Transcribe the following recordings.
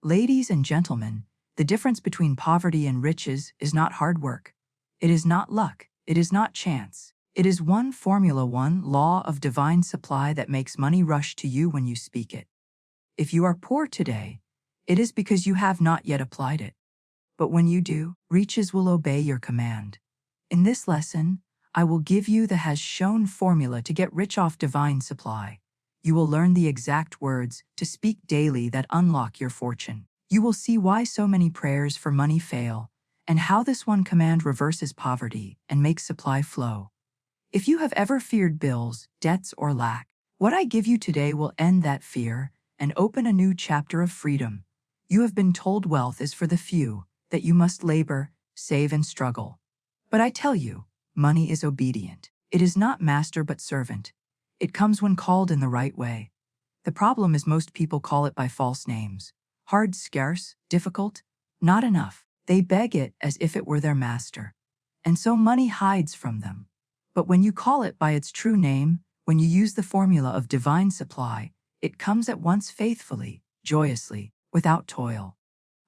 Ladies and gentlemen, the difference between poverty and riches is not hard work. It is not luck. It is not chance. It is one formula, one law of divine supply that makes money rush to you when you speak it. If you are poor today, it is because you have not yet applied it. But when you do, riches will obey your command. In this lesson, I will give you the has-shown formula to get rich off divine supply. You will learn the exact words to speak daily that unlock your fortune. You will see why so many prayers for money fail, and how this one command reverses poverty and makes supply flow. If you have ever feared bills, debts, or lack, what I give you today will end that fear and open a new chapter of freedom. You have been told wealth is for the few, that you must labor, save, and struggle. But I tell you, money is obedient. It is not master but servant. It comes when called in the right way. The problem is most people call it by false names. Hard, scarce, difficult, not enough. They beg it as if it were their master. And so money hides from them. But when you call it by its true name, when you use the formula of divine supply, it comes at once faithfully, joyously, without toil.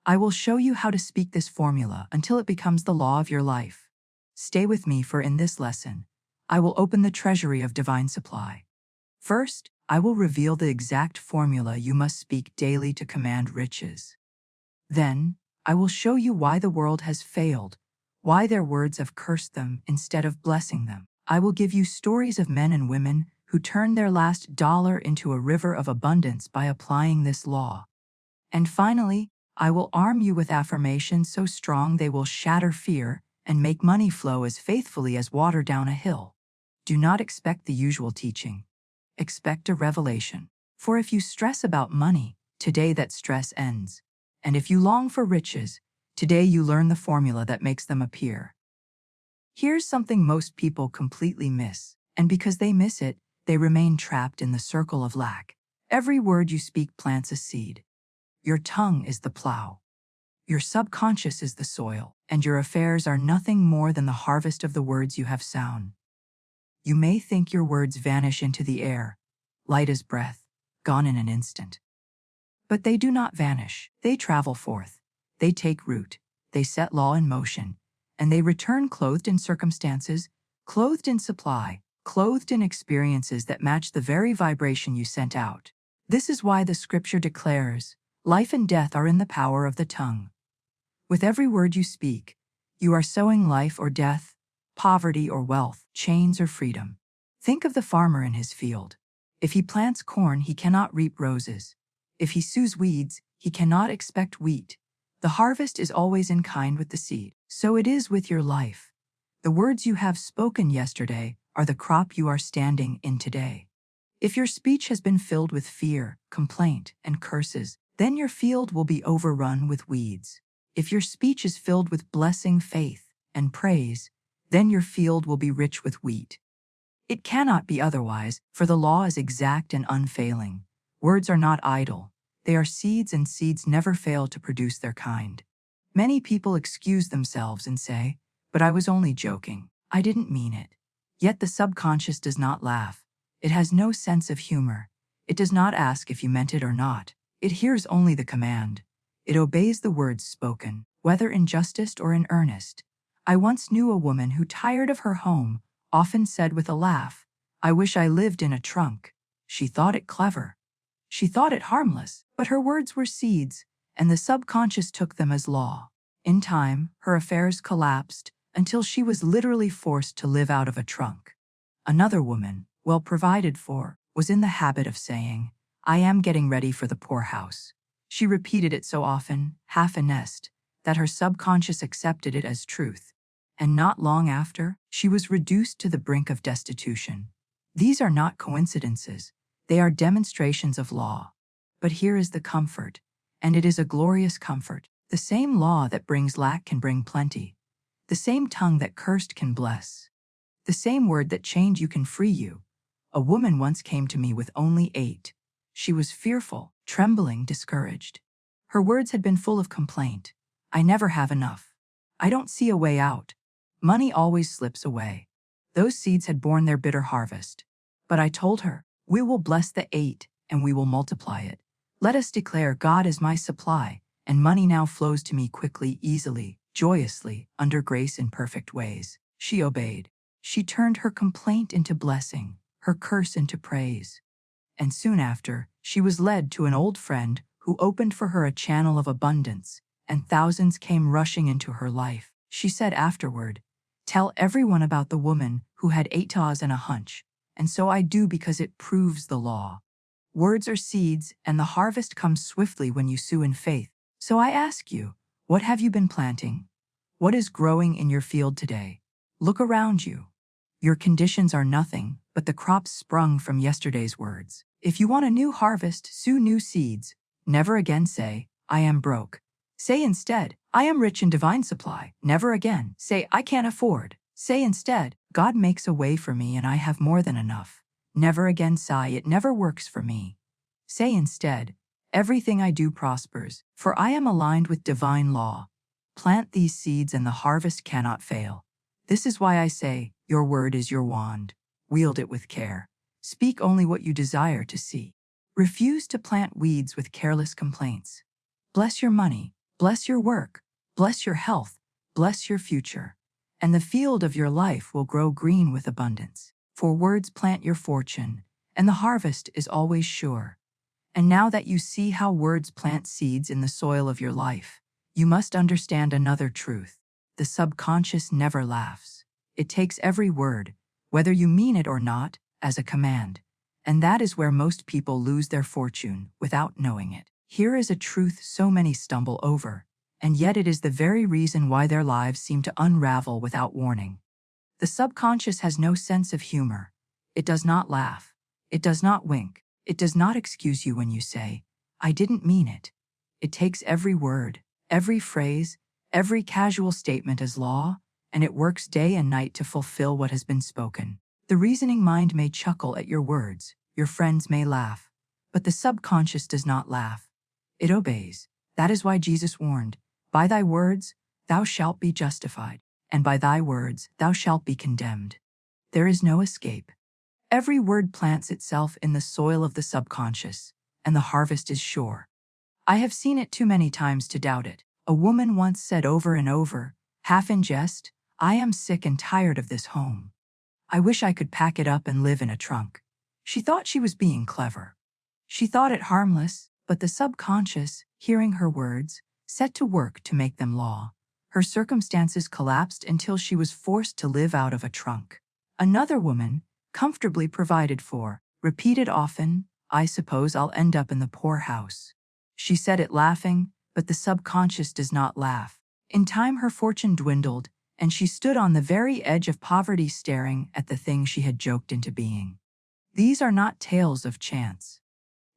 I will show you how to speak this formula until it becomes the law of your life. Stay with me, for in this lesson, I will open the treasury of divine supply. First, I will reveal the exact formula you must speak daily to command riches. Then, I will show you why the world has failed, why their words have cursed them instead of blessing them. I will give you stories of men and women who turned their last dollar into a river of abundance by applying this law. And finally, I will arm you with affirmations so strong they will shatter fear and make money flow as faithfully as water down a hill. Do not expect the usual teaching. Expect a revelation. For if you stress about money, today that stress ends. And if you long for riches, today you learn the formula that makes them appear. Here's something most people completely miss, and because they miss it, they remain trapped in the circle of lack. Every word you speak plants a seed. Your tongue is the plow. Your subconscious is the soil, and your affairs are nothing more than the harvest of the words you have sown. You may think your words vanish into the air, light as breath, gone in an instant. But they do not vanish. They travel forth. They take root. They set law in motion. And they return clothed in circumstances, clothed in supply, clothed in experiences that match the very vibration you sent out. This is why the scripture declares, life and death are in the power of the tongue. With every word you speak, you are sowing life or death, poverty or wealth, chains or freedom. Think of the farmer in his field. If he plants corn, he cannot reap roses. If he sows weeds, he cannot expect wheat. The harvest is always in kind with the seed. So it is with your life. The words you have spoken yesterday are the crop you are standing in today. If your speech has been filled with fear, complaint, and curses, then your field will be overrun with weeds. If your speech is filled with blessing, faith, and praise, then your field will be rich with wheat. It cannot be otherwise, for the law is exact and unfailing. Words are not idle. They are seeds, and seeds never fail to produce their kind. Many people excuse themselves and say, "But I was only joking. I didn't mean it." Yet the subconscious does not laugh. It has no sense of humor. It does not ask if you meant it or not. It hears only the command. It obeys the words spoken, whether in justice or in earnest. I once knew a woman who, tired of her home, often said with a laugh, "I wish I lived in a trunk." She thought it clever. She thought it harmless, but her words were seeds, and the subconscious took them as law. In time, her affairs collapsed until she was literally forced to live out of a trunk. Another woman, well provided for, was in the habit of saying, "I am getting ready for the poorhouse." She repeated it so often, half in jest, that her subconscious accepted it as truth. And not long after, she was reduced to the brink of destitution. These are not coincidences. They are demonstrations of law. But here is the comfort, and it is a glorious comfort. The same law that brings lack can bring plenty. The same tongue that cursed can bless. The same word that chained you can free you. A woman once came to me with only 8. She was fearful, trembling, discouraged. Her words had been full of complaint. "I never have enough. I don't see a way out. Money always slips away." Those seeds had borne their bitter harvest. But I told her, "We will bless the 8, and we will multiply it. Let us declare, God is my supply, and money now flows to me quickly, easily, joyously, under grace in perfect ways. She obeyed. She turned her complaint into blessing, her curse into praise. And soon after, she was led to an old friend who opened for her a channel of abundance, and thousands came rushing into her life. She said afterward, "Tell everyone about the woman who had 8 taws and a hunch, and so I do because it proves the law. Words are seeds, and the harvest comes swiftly when you sow in faith. So I ask you, what have you been planting? What is growing in your field today? Look around you. Your conditions are nothing but the crops sprung from yesterday's words. If you want a new harvest, sow new seeds. Never again say, I am broke. Say instead, I am rich in divine supply. Never again say, I can't afford. Say instead, God makes a way for me and I have more than enough. Never again sigh, it never works for me. Say instead, everything I do prospers, for I am aligned with divine law. Plant these seeds and the harvest cannot fail. This is why I say, your word is your wand. Wield it with care. Speak only what you desire to see. Refuse to plant weeds with careless complaints. Bless your money, bless your work, bless your health, bless your future, and the field of your life will grow green with abundance. For words plant your fortune, and the harvest is always sure. And now that you see how words plant seeds in the soil of your life, you must understand another truth. The subconscious never laughs. It takes every word, whether you mean it or not, as a command. And that is where most people lose their fortune without knowing it. Here is a truth so many stumble over, and yet it is the very reason why their lives seem to unravel without warning. The subconscious has no sense of humor. It does not laugh. It does not wink. It does not excuse you when you say, I didn't mean it. It takes every word, every phrase, every casual statement as law, and it works day and night to fulfill what has been spoken. The reasoning mind may chuckle at your words, your friends may laugh, but the subconscious does not laugh. It obeys. That is why Jesus warned, by thy words thou shalt be justified, and by thy words thou shalt be condemned. There is no escape. Every word plants itself in the soil of the subconscious, and the harvest is sure. I have seen it too many times to doubt it. A woman once said over and over, half in jest, I am sick and tired of this home. I wish I could pack it up and live in a trunk. She thought she was being clever. She thought it harmless, but the subconscious, hearing her words, set to work to make them law. Her circumstances collapsed until she was forced to live out of a trunk. Another woman, comfortably provided for, repeated often, I suppose I'll end up in the poorhouse. She said it laughing, but the subconscious does not laugh. In time her fortune dwindled, and she stood on the very edge of poverty staring at the thing she had joked into being. These are not tales of chance.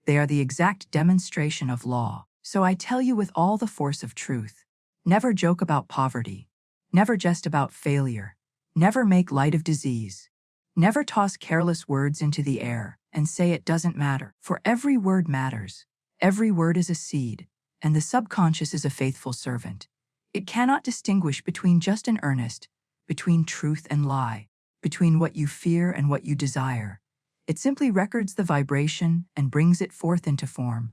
They are the exact demonstration of law. So I tell you with all the force of truth, never joke about poverty. Never jest about failure. Never make light of disease. Never toss careless words into the air and say it doesn't matter, for every word matters. Every word is a seed, and the subconscious is a faithful servant. It cannot distinguish between just and earnest, between truth and lie, between what you fear and what you desire. It simply records the vibration and brings it forth into form.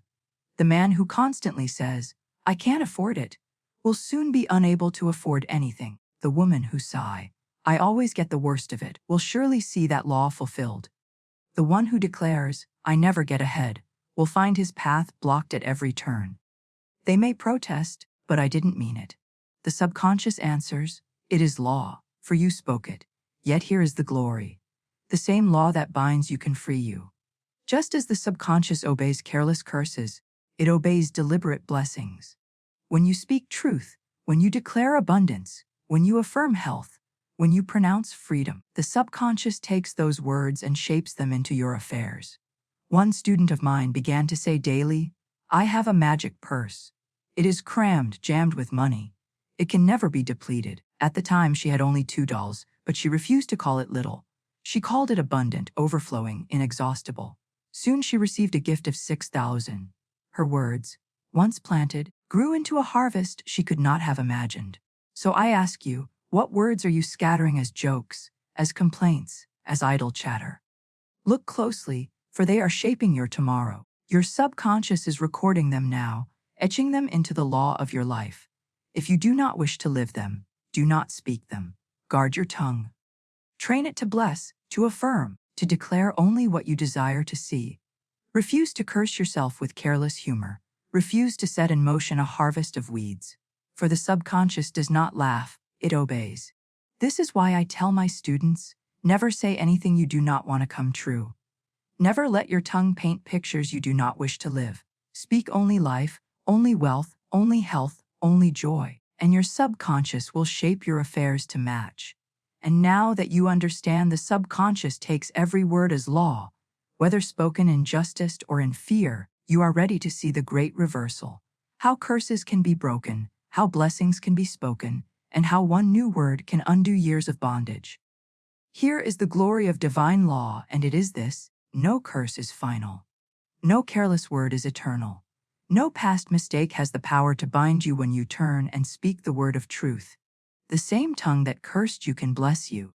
The man who constantly says, I can't afford it, will soon be unable to afford anything. The woman who sigh, I always get the worst of it, will surely see that law fulfilled. The one who declares, I never get ahead, will find his path blocked at every turn. They may protest, but I didn't mean it. The subconscious answers, it is law, for you spoke it. Yet here is the glory. The same law that binds you can free you. Just as the subconscious obeys careless curses, it obeys deliberate blessings. When you speak truth, when you declare abundance, when you affirm health, when you pronounce freedom, the subconscious takes those words and shapes them into your affairs. One student of mine began to say daily, I have a magic purse. It is crammed, jammed with money. It can never be depleted. At the time she had only $2, but she refused to call it little. She called it abundant, overflowing, inexhaustible. Soon she received a gift of 6,000. Her words, once planted, grew into a harvest she could not have imagined. So I ask you, what words are you scattering as jokes, as complaints, as idle chatter? Look closely, for they are shaping your tomorrow. Your subconscious is recording them now, etching them into the law of your life. If you do not wish to live them, do not speak them. Guard your tongue. Train it to bless, to affirm, to declare only what you desire to see. Refuse to curse yourself with careless humor. Refuse to set in motion a harvest of weeds. For the subconscious does not laugh, it obeys. This is why I tell my students, never say anything you do not want to come true. Never let your tongue paint pictures you do not wish to live. Speak only life, only wealth, only health, only joy, and your subconscious will shape your affairs to match. And now that you understand the subconscious takes every word as law, whether spoken in justice or in fear, you are ready to see the great reversal. How curses can be broken, how blessings can be spoken, and how one new word can undo years of bondage. Here is the glory of divine law, and it is this: no curse is final. No careless word is eternal. No past mistake has the power to bind you when you turn and speak the word of truth. The same tongue that cursed you can bless you.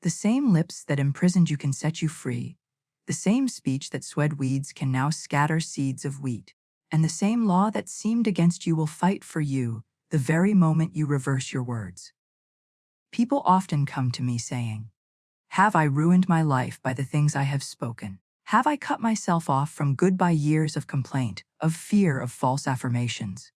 The same lips that imprisoned you can set you free. The same speech that sowed weeds can now scatter seeds of wheat. And the same law that seemed against you will fight for you the very moment you reverse your words. People often come to me saying, "Have I ruined my life by the things I have spoken? Have I cut myself off from good by years of complaint, of fear, of false affirmations?"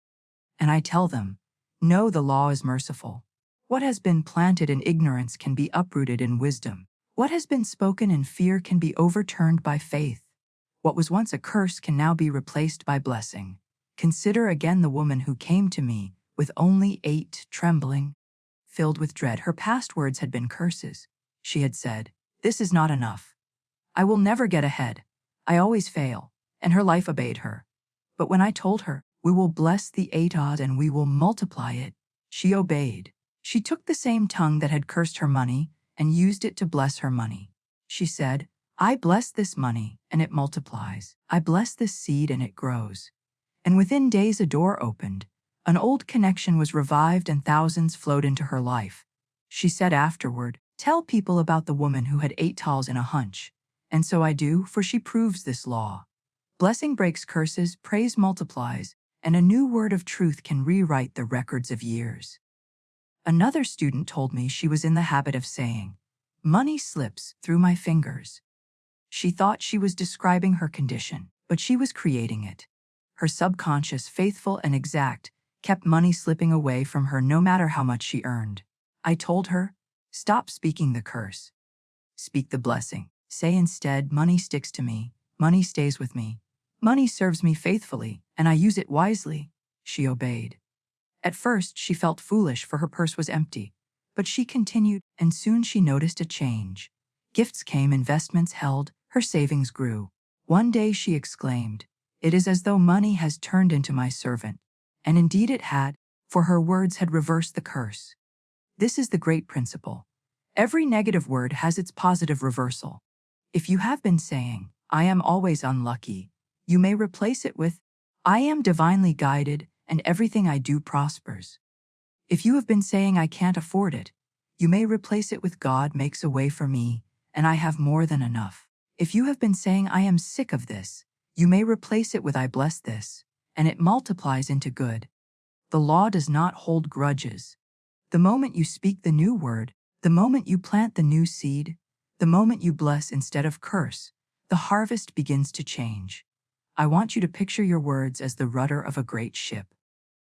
And I tell them, no, the law is merciful. What has been planted in ignorance can be uprooted in wisdom. What has been spoken in fear can be overturned by faith. What was once a curse can now be replaced by blessing. Consider again the woman who came to me with only 8, trembling, filled with dread. Her past words had been curses. She had said, "This is not enough. I will never get ahead. I always fail." And her life obeyed her. But when I told her, "We will bless the 8 odd and we will multiply it," she obeyed. She took the same tongue that had cursed her money and used it to bless her money. She said, "I bless this money and it multiplies. I bless this seed and it grows." And within days a door opened. An old connection was revived and thousands flowed into her life. She said afterward, "Tell people about the woman who had 8 talls in a hunch." And so I do, for she proves this law. Blessing breaks curses, praise multiplies, and a new word of truth can rewrite the records of years. Another student told me she was in the habit of saying, "Money slips through my fingers." She thought she was describing her condition, but she was creating it. Her subconscious, faithful and exact, kept money slipping away from her no matter how much she earned. I told her, "Stop speaking the curse. Speak the blessing. Say instead, money sticks to me, money stays with me. Money serves me faithfully, and I use it wisely." She obeyed. At first, she felt foolish for her purse was empty, but she continued, and soon she noticed a change. Gifts came, investments held, her savings grew. One day she exclaimed, "It is as though money has turned into my servant." And indeed it had, for her words had reversed the curse. This is the great principle. Every negative word has its positive reversal. If you have been saying, "I am always unlucky," you may replace it with, "I am divinely guided and everything I do prospers." If you have been saying, "I can't afford it," you may replace it with, "God makes a way for me and I have more than enough." If you have been saying, "I am sick of this," you may replace it with, "I bless this," and it multiplies into good. The law does not hold grudges. The moment you speak the new word, the moment you plant the new seed, the moment you bless instead of curse, the harvest begins to change. I want you to picture your words as the rudder of a great ship.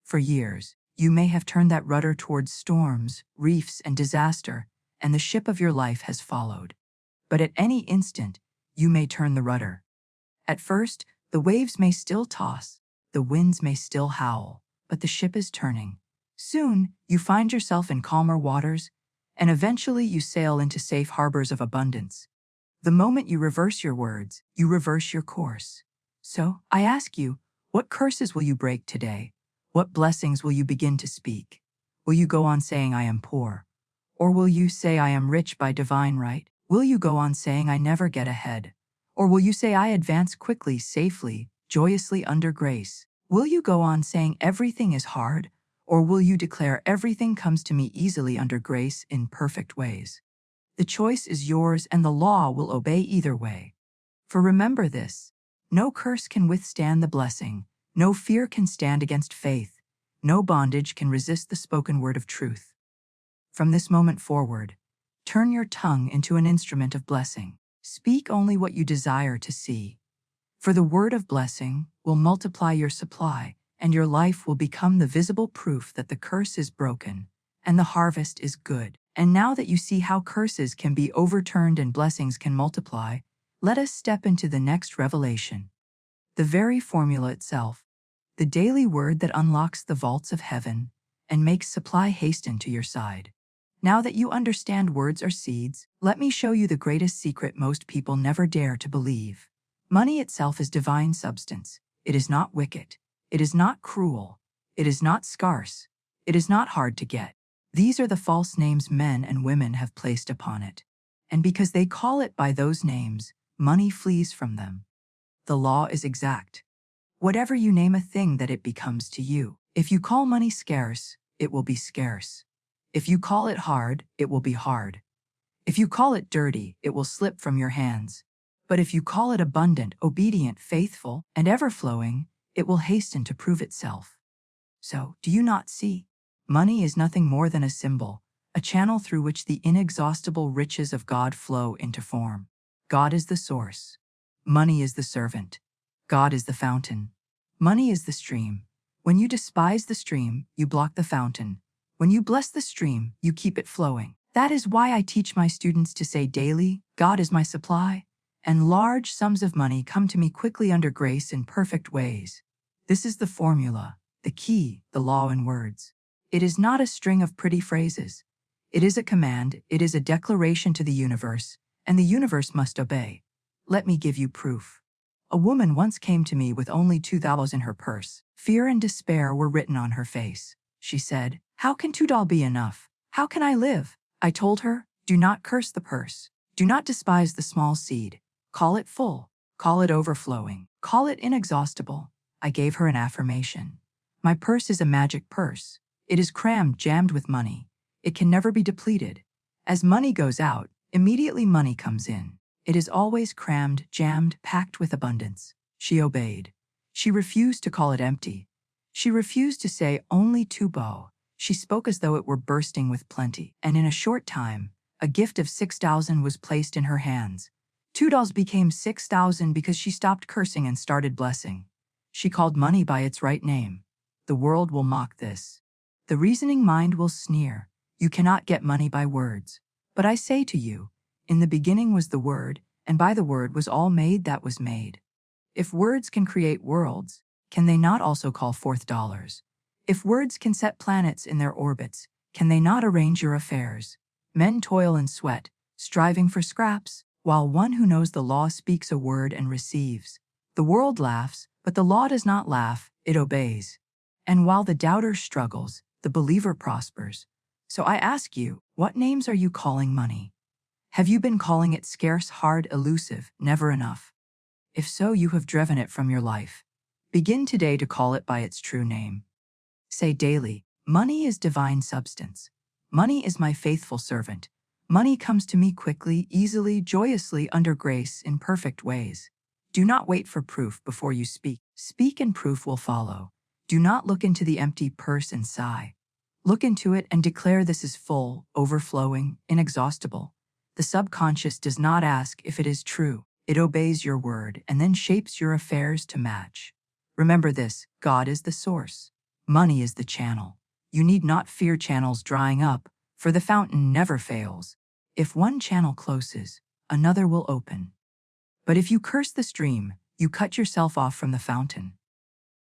For years, you may have turned that rudder towards storms, reefs, and disaster, and the ship of your life has followed. But at any instant, you may turn the rudder. At first, the waves may still toss, the winds may still howl, but the ship is turning. Soon, you find yourself in calmer waters, and eventually you sail into safe harbors of abundance. The moment you reverse your words, you reverse your course. So, I ask you, what curses will you break today? What blessings will you begin to speak? Will you go on saying, "I am poor"? Or will you say, "I am rich by divine right"? Will you go on saying, "I never get ahead"? Or will you say, "I advance quickly, safely, joyously under grace"? Will you go on saying, "Everything is hard"? Or will you declare, "Everything comes to me easily under grace in perfect ways"? The choice is yours and the law will obey either way. For remember this, no curse can withstand the blessing, No fear can stand against faith. No bondage can resist the spoken word of truth. From this moment forward, turn your tongue into an instrument of blessing. Speak only what you desire to see. For the word of blessing will multiply your supply, and your life will become the visible proof that the curse is broken and the harvest is good. And now that you see how curses can be overturned and blessings can multiply, let us step into the next revelation. The very formula itself, the daily word that unlocks the vaults of heaven and makes supply hasten to your side. Now that you understand words are seeds, let me show you the greatest secret most people never dare to believe. Money itself is divine substance. It is not wicked. It is not cruel. It is not scarce. It is not hard to get. These are the false names men and women have placed upon it. And because they call it by those names, money flees from them. The law is exact. Whatever you name a thing that it becomes to you. If you call money scarce, it will be scarce. If you call it hard, it will be hard. If you call it dirty, it will slip from your hands. But if you call it abundant, obedient, faithful, and ever-flowing, it will hasten to prove itself. So, do you not see? Money is nothing more than a symbol, a channel through which the inexhaustible riches of God flow into form. God is the source. Money is the servant. God is the fountain. Money is the stream. When you despise the stream, you block the fountain. When you bless the stream, you keep it flowing. That is why I teach my students to say daily, God is my supply, and large sums of money come to me quickly under grace in perfect ways. This is the formula, the key, the law in words. It is not a string of pretty phrases. It is a command, it is a declaration to the universe, and the universe must obey. Let me give you proof. A woman once came to me with only $2 in her purse. Fear and despair were written on her face. She said, "How can $2 be enough? How can I live?" I told her, do not curse the purse. Do not despise the small seed. Call it full. Call it overflowing. Call it inexhaustible. I gave her an affirmation. My purse is a magic purse. It is crammed, jammed with money. It can never be depleted. As money goes out, immediately money comes in. It is always crammed, jammed, packed with abundance. She obeyed. She refused to call it empty. She refused to say only $2. She spoke as though it were bursting with plenty. And in a short time, a gift of $6,000 was placed in her hands. $2 became $6,000 because she stopped cursing and started blessing. She called money by its right name. The world will mock this. The reasoning mind will sneer. You cannot get money by words. But I say to you, in the beginning was the Word, and by the Word was all made that was made. If words can create worlds, can they not also call forth dollars? If words can set planets in their orbits, can they not arrange your affairs? Men toil and sweat, striving for scraps, while one who knows the law speaks a word and receives. The world laughs, but the law does not laugh, it obeys. And while the doubter struggles, the believer prospers. So I ask you, what names are you calling money? Have you been calling it scarce, hard, elusive, never enough? If so, you have driven it from your life. Begin today to call it by its true name. Say daily, money is divine substance. Money is my faithful servant. Money comes to me quickly, easily, joyously, under grace, in perfect ways. Do not wait for proof before you speak. Speak and proof will follow. Do not look into the empty purse and sigh. Look into it and declare this is full, overflowing, inexhaustible. The subconscious does not ask if it is true. It obeys your word and then shapes your affairs to match. Remember this, God is the source. Money is the channel. You need not fear channels drying up, for the fountain never fails. If one channel closes, another will open. But if you curse the stream, you cut yourself off from the fountain.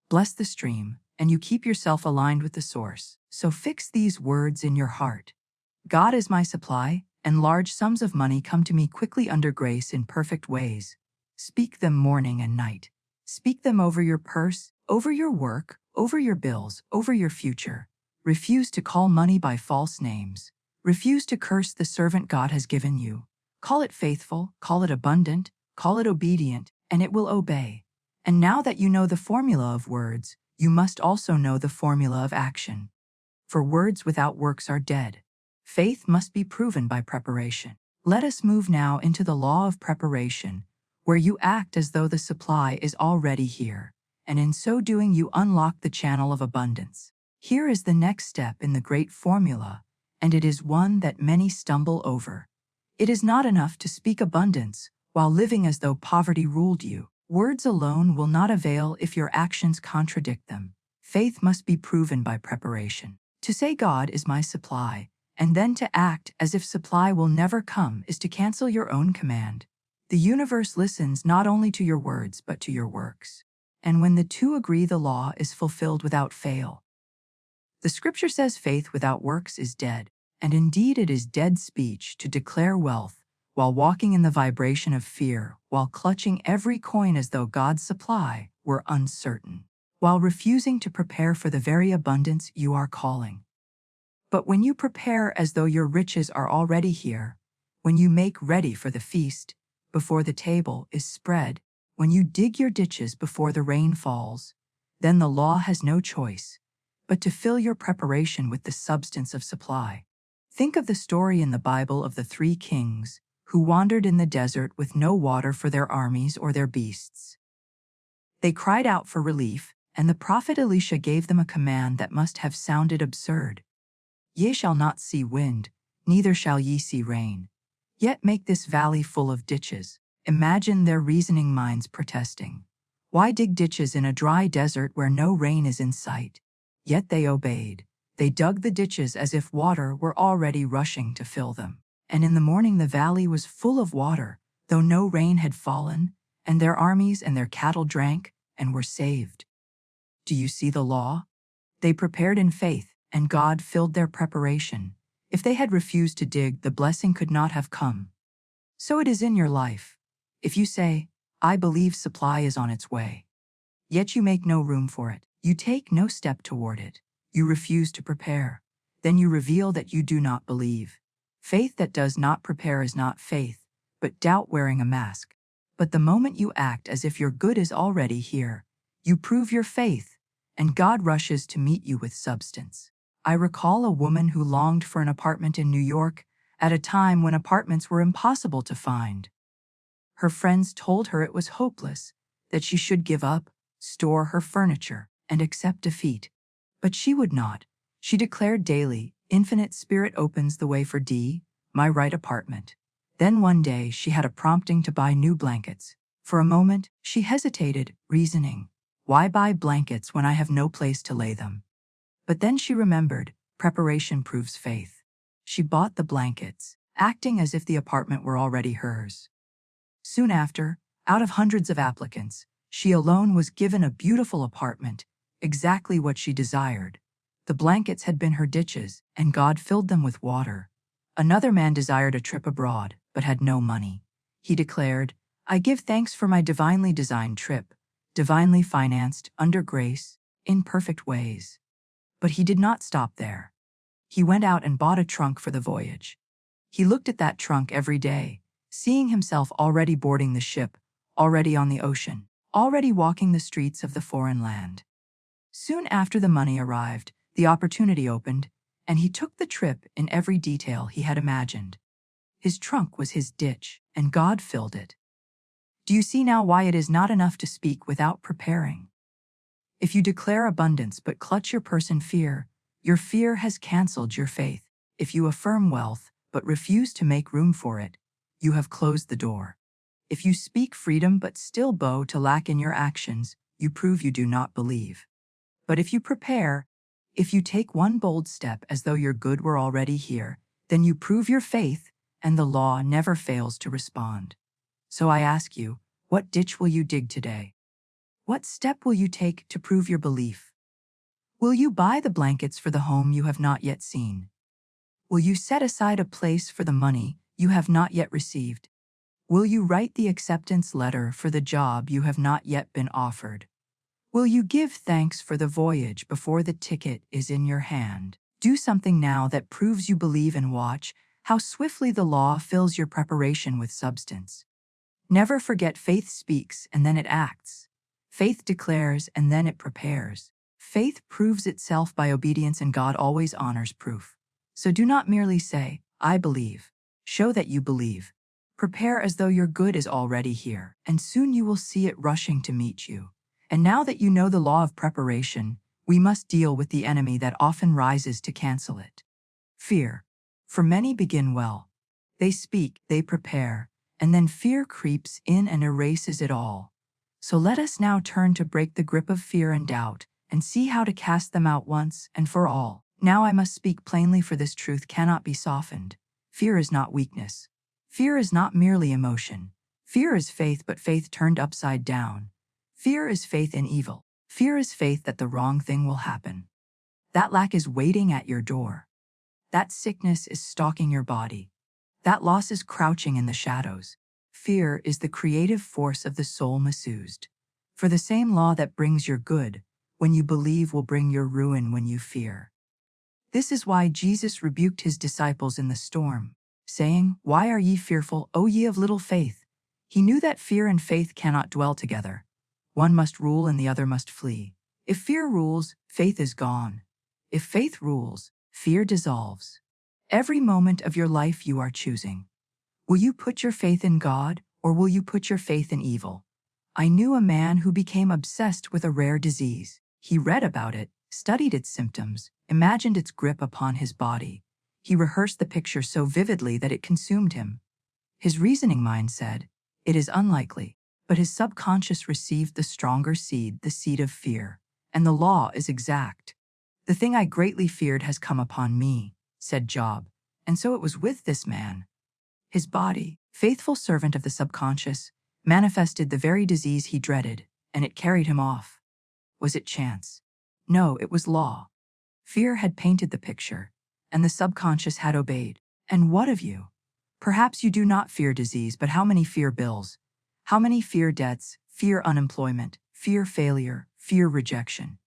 Bless the stream, and you keep yourself aligned with the source. So fix these words in your heart. God is my supply, and large sums of money come to me quickly under grace in perfect ways. Speak them morning and night. Speak them over your purse, over your work, over your bills, over your future. Refuse to call money by false names. Refuse to curse the servant God has given you. Call it faithful, call it abundant, call it obedient, and it will obey. And now that you know the formula of words, you must also know the formula of action. For words without works are dead. Faith must be proven by preparation. Let us move now into the law of preparation, where you act as though the supply is already here, and in so doing you unlock the channel of abundance. Here is the next step in the great formula, and it is one that many stumble over. It is not enough to speak abundance while living as though poverty ruled you. Words alone will not avail if your actions contradict them. Faith must be proven by preparation. To say God is my supply, and then to act as if supply will never come, is to cancel your own command. The universe listens not only to your words but to your works. And when the two agree, the law is fulfilled without fail. The scripture says faith without works is dead, and indeed it is dead speech to declare wealth while walking in the vibration of fear, while clutching every coin as though God's supply were uncertain, while refusing to prepare for the very abundance you are calling. But when you prepare as though your riches are already here, when you make ready for the feast before the table is spread, when you dig your ditches before the rain falls, then the law has no choice but to fill your preparation with the substance of supply. Think of the story in the Bible of the 3 kings who wandered in the desert with no water for their armies or their beasts. They cried out for relief, and the prophet Elisha gave them a command that must have sounded absurd. Ye shall not see wind, neither shall ye see rain. Yet make this valley full of ditches. Imagine their reasoning minds protesting. Why dig ditches in a dry desert where no rain is in sight? Yet they obeyed. They dug the ditches as if water were already rushing to fill them. And in the morning the valley was full of water, though no rain had fallen, and their armies and their cattle drank and were saved. Do you see the law? They prepared in faith, and God filled their preparation. If they had refused to dig, the blessing could not have come. So it is in your life. If you say, I believe supply is on its way, yet you make no room for it, you take no step toward it, you refuse to prepare, then you reveal that you do not believe. Faith that does not prepare is not faith, but doubt wearing a mask. But the moment you act as if your good is already here, you prove your faith, and God rushes to meet you with substance. I recall a woman who longed for an apartment in New York at a time when apartments were impossible to find. Her friends told her it was hopeless, that she should give up, store her furniture, and accept defeat. But she would not. She declared daily, Infinite Spirit opens the way for my right apartment. Then one day she had a prompting to buy new blankets. For a moment, she hesitated, reasoning, why buy blankets when I have no place to lay them? But then she remembered, preparation proves faith. She bought the blankets, acting as if the apartment were already hers. Soon after, out of hundreds of applicants, she alone was given a beautiful apartment, exactly what she desired. The blankets had been her ditches, and God filled them with water. Another man desired a trip abroad, but had no money. He declared, I give thanks for my divinely designed trip, divinely financed, under grace, in perfect ways. But he did not stop there. He went out and bought a trunk for the voyage. He looked at that trunk every day, seeing himself already boarding the ship, already on the ocean, already walking the streets of the foreign land. Soon after the money arrived, the opportunity opened, and he took the trip in every detail he had imagined. His trunk was his ditch, and God filled it. Do you see now why it is not enough to speak without preparing? If you declare abundance but clutch your purse in fear, your fear has canceled your faith. If you affirm wealth but refuse to make room for it, you have closed the door. If you speak freedom but still bow to lack in your actions, you prove you do not believe. But if you prepare, if you take one bold step as though your good were already here, then you prove your faith, and the law never fails to respond. So I ask you, what ditch will you dig today? What step will you take to prove your belief? Will you buy the blankets for the home you have not yet seen? Will you set aside a place for the money you have not yet received? Will you write the acceptance letter for the job you have not yet been offered? Will you give thanks for the voyage before the ticket is in your hand? Do something now that proves you believe, and watch how swiftly the law fills your preparation with substance. Never forget, faith speaks and then it acts. Faith declares and then it prepares. Faith proves itself by obedience, and God always honors proof. So do not merely say, I believe. Show that you believe. Prepare as though your good is already here, and soon you will see it rushing to meet you. And now that you know the law of preparation, we must deal with the enemy that often rises to cancel it. Fear. For many begin well. They speak, they prepare, and then fear creeps in and erases it all. So let us now turn to break the grip of fear and doubt, and see how to cast them out once and for all. Now I must speak plainly, for this truth cannot be softened. Fear is not weakness. Fear is not merely emotion. Fear is faith, but faith turned upside down. Fear is faith in evil. Fear is faith that the wrong thing will happen. That lack is waiting at your door. That sickness is stalking your body. That loss is crouching in the shadows. Fear is the creative force of the soul misused. For the same law that brings your good, when you believe, will bring your ruin when you fear. This is why Jesus rebuked his disciples in the storm, saying, "Why are ye fearful, O ye of little faith?" He knew that fear and faith cannot dwell together. One must rule and the other must flee. If fear rules, faith is gone. If faith rules, fear dissolves. Every moment of your life you are choosing. Will you put your faith in God, or will you put your faith in evil? I knew a man who became obsessed with a rare disease. He read about it, studied its symptoms, imagined its grip upon his body. He rehearsed the picture so vividly that it consumed him. His reasoning mind said, "It is unlikely," but his subconscious received the stronger seed, the seed of fear. And the law is exact. "The thing I greatly feared has come upon me," said Job. And so it was with this man. His body, faithful servant of the subconscious, manifested the very disease he dreaded, and it carried him off. Was it chance? No, it was law. Fear had painted the picture, and the subconscious had obeyed. And what of you? Perhaps you do not fear disease, but how many fear bills? How many fear debts, fear unemployment, fear failure, fear rejection?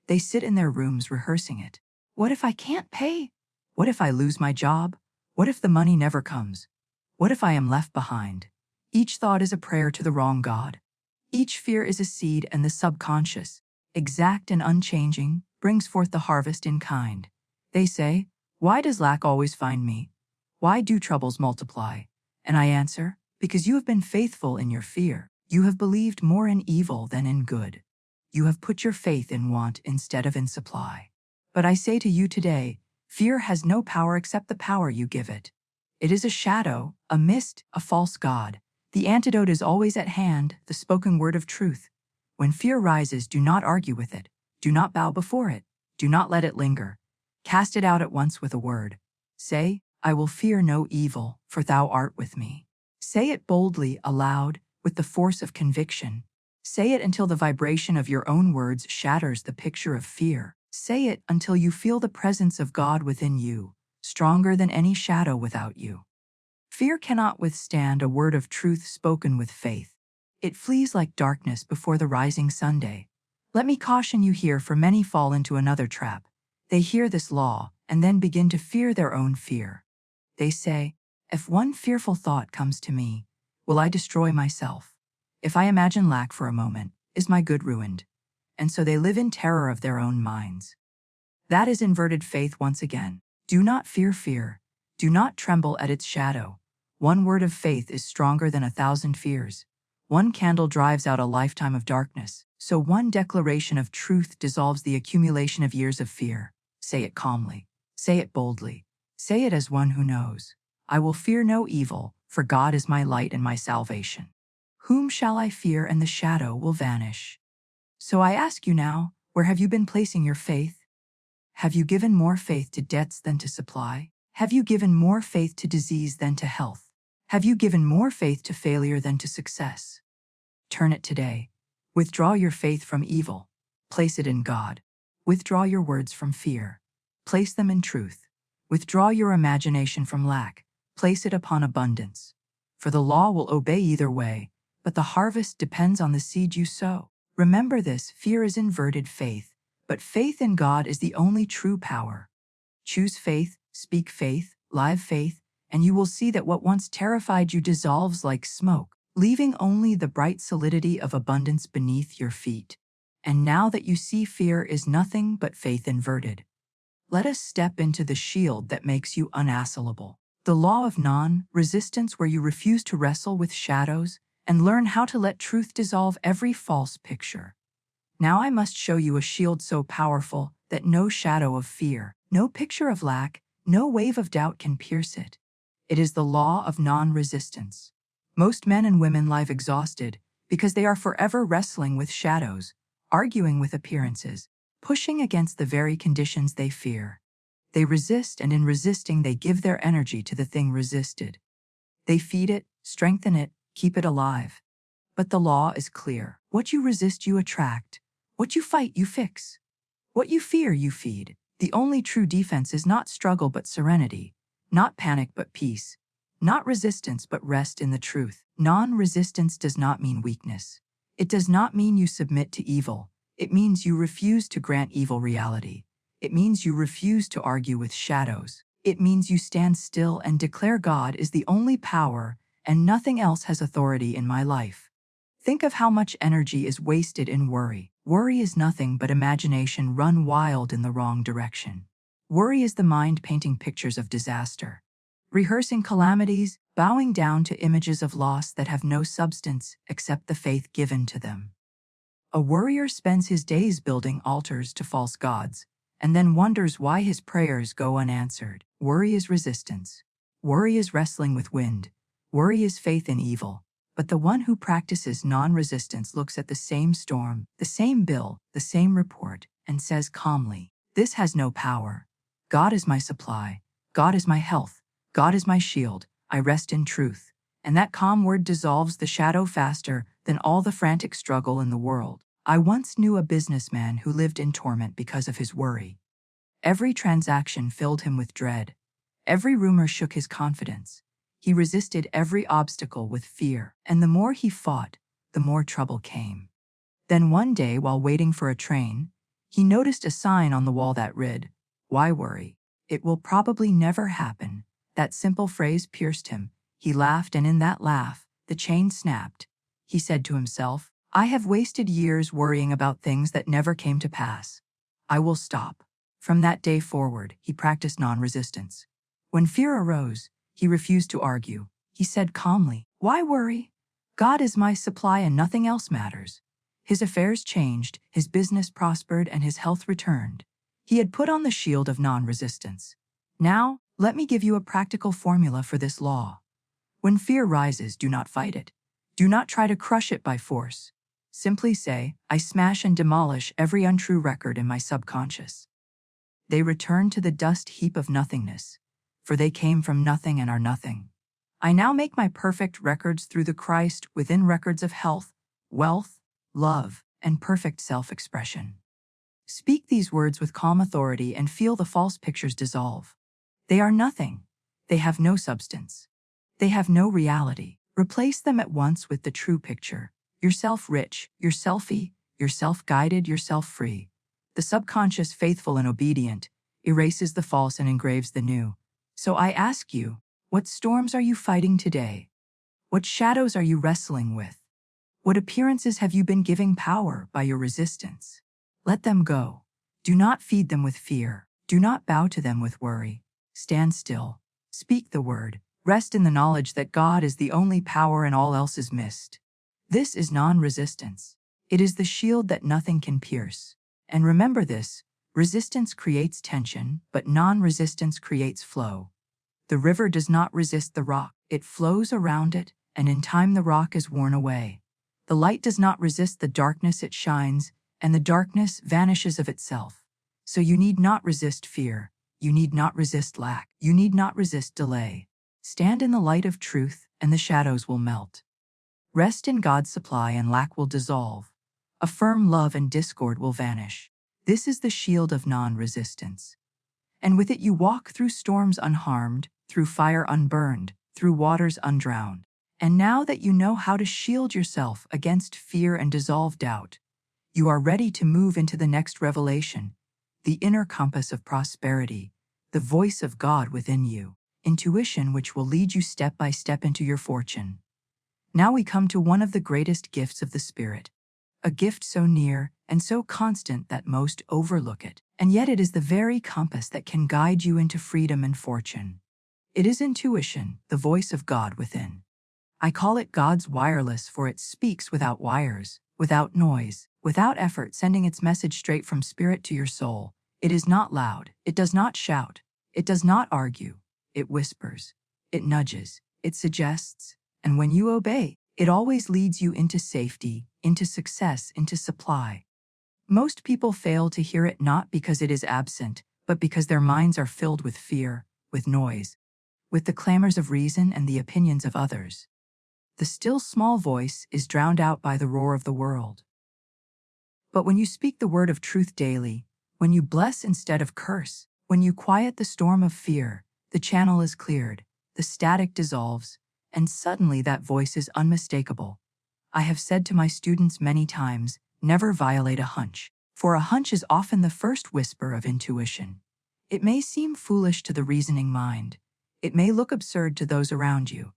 They sit in their rooms rehearsing it. What if I can't pay? What if I lose my job? What if the money never comes? What if I am left behind? Each thought is a prayer to the wrong God. Each fear is a seed, and the subconscious, exact and unchanging, brings forth the harvest in kind. They say, "Why does lack always find me? Why do troubles multiply?" And I answer, because you have been faithful in your fear. You have believed more in evil than in good. You have put your faith in want instead of in supply. But I say to you today, fear has no power except the power you give it. It is a shadow, a mist, a false god. The antidote is always at hand, the spoken word of truth. When fear rises, do not argue with it. Do not bow before it. Do not let it linger. Cast it out at once with a word. Say, "I will fear no evil, for thou art with me." Say it boldly, aloud, with the force of conviction. Say it until the vibration of your own words shatters the picture of fear. Say it until you feel the presence of God within you, stronger than any shadow without you. Fear cannot withstand a word of truth spoken with faith. It flees like darkness before the rising sunday. Let me caution you here, for many fall into another trap. They hear this law and then begin to fear their own fear. They say, "If one fearful thought comes to me, will I destroy myself? If I imagine lack for a moment, is my good ruined?" And so they live in terror of their own minds. That is inverted faith once again. Do not fear fear. Do not tremble at its shadow. One word of faith is stronger than 1,000 fears. One candle drives out a lifetime of darkness. So one declaration of truth dissolves the accumulation of years of fear. Say it calmly. Say it boldly. Say it as one who knows. "I will fear no evil, for God is my light and my salvation. Whom shall I fear, and the shadow will vanish?" So I ask you now, where have you been placing your faith? Have you given more faith to debts than to supply? Have you given more faith to disease than to health? Have you given more faith to failure than to success? Turn it today. Withdraw your faith from evil. Place it in God. Withdraw your words from fear. Place them in truth. Withdraw your imagination from lack. Place it upon abundance. For the law will obey either way, but the harvest depends on the seed you sow. Remember this: fear is inverted faith, but faith in God is the only true power. Choose faith, speak faith, live faith, and you will see that what once terrified you dissolves like smoke, leaving only the bright solidity of abundance beneath your feet. And now that you see fear is nothing but faith inverted, let us step into the shield that makes you unassailable. The law of non-resistance, where you refuse to wrestle with shadows and learn how to let truth dissolve every false picture. Now I must show you a shield so powerful that no shadow of fear, no picture of lack, no wave of doubt can pierce it. It is the law of non-resistance. Most men and women live exhausted because they are forever wrestling with shadows, arguing with appearances, pushing against the very conditions they fear. They resist, and in resisting they give their energy to the thing resisted. They feed it, strengthen it, keep it alive. But the law is clear. What you resist, you attract. What you fight, you fix. What you fear, you feed. The only true defense is not struggle but serenity, not panic but peace, not resistance but rest in the truth. Non-resistance does not mean weakness. It does not mean you submit to evil. It means you refuse to grant evil reality. It means you refuse to argue with shadows. It means you stand still and declare God is the only power and nothing else has authority in my life. Think of how much energy is wasted in worry. Worry is nothing but imagination run wild in the wrong direction. Worry is the mind painting pictures of disaster, rehearsing calamities, bowing down to images of loss that have no substance except the faith given to them. A worrier spends his days building altars to false gods, and then wonders why his prayers go unanswered. Worry is resistance. Worry is wrestling with wind. Worry is faith in evil. But the one who practices non-resistance looks at the same storm, the same bill, the same report, and says calmly, "This has no power. God is my supply. God is my health. God is my shield. I rest in truth." And that calm word dissolves the shadow faster than all the frantic struggle in the world. I once knew a businessman who lived in torment because of his worry. Every transaction filled him with dread. Every rumor shook his confidence. He resisted every obstacle with fear, and the more he fought, the more trouble came. Then one day, while waiting for a train, he noticed a sign on the wall that read, "Why worry? It will probably never happen." That simple phrase pierced him. He laughed, and in that laugh, the chain snapped. He said to himself, "I have wasted years worrying about things that never came to pass. I will stop." From that day forward, he practiced non-resistance. When fear arose, he refused to argue. He said calmly, "Why worry? God is my supply and nothing else matters." His affairs changed, his business prospered, and his health returned. He had put on the shield of non-resistance. Now, let me give you a practical formula for this law. When fear rises, do not fight it. Do not try to crush it by force. Simply say, "I smash and demolish every untrue record in my subconscious." They return to the dust heap of nothingness, for they came from nothing and are nothing. I now make my perfect records through the Christ within records of health, wealth, love, and perfect self-expression. Speak these words with calm authority and feel the false pictures dissolve. They are nothing. They have no substance. They have no reality. Replace them at once with the true picture. Yourself rich, yourself free, yourself guided, yourself free. The subconscious, faithful and obedient, erases the false and engraves the new. So I ask you, what storms are you fighting today? What shadows are you wrestling with? What appearances have you been giving power by your resistance? Let them go. Do not feed them with fear. Do not bow to them with worry. Stand still. Speak the word. Rest in the knowledge that God is the only power and all else is mist. This is non-resistance. It is the shield that nothing can pierce. And remember this, resistance creates tension, but non-resistance creates flow. The river does not resist the rock. It flows around it, and in time the rock is worn away. The light does not resist the darkness, it shines, and the darkness vanishes of itself. So you need not resist fear. You need not resist lack. You need not resist delay. Stand in the light of truth, and the shadows will melt. Rest in God's supply, and lack will dissolve. Affirm love, and discord will vanish. This is the shield of non-resistance. And with it you walk through storms unharmed, through fire unburned, through waters undrowned. And now that you know how to shield yourself against fear and dissolve doubt, you are ready to move into the next revelation, the inner compass of prosperity, the voice of God within you, intuition which will lead you step by step into your fortune. Now we come to one of the greatest gifts of the Spirit, a gift so near and so constant that most overlook it, and yet it is the very compass that can guide you into freedom and fortune. It is intuition, the voice of God within. I call it God's wireless, for it speaks without wires, without noise, without effort, sending its message straight from spirit to your soul. It is not loud, it does not shout, it does not argue, it whispers, it nudges, it suggests, and when you obey, it always leads you into safety, into success, into supply. Most people fail to hear it not because it is absent, but because their minds are filled with fear, with noise, with the clamors of reason and the opinions of others. The still small voice is drowned out by the roar of the world. But when you speak the word of truth daily, when you bless instead of curse, when you quiet the storm of fear, the channel is cleared, the static dissolves, and suddenly that voice is unmistakable. I have said to my students many times, never violate a hunch, for a hunch is often the first whisper of intuition. It may seem foolish to the reasoning mind. It may look absurd to those around you.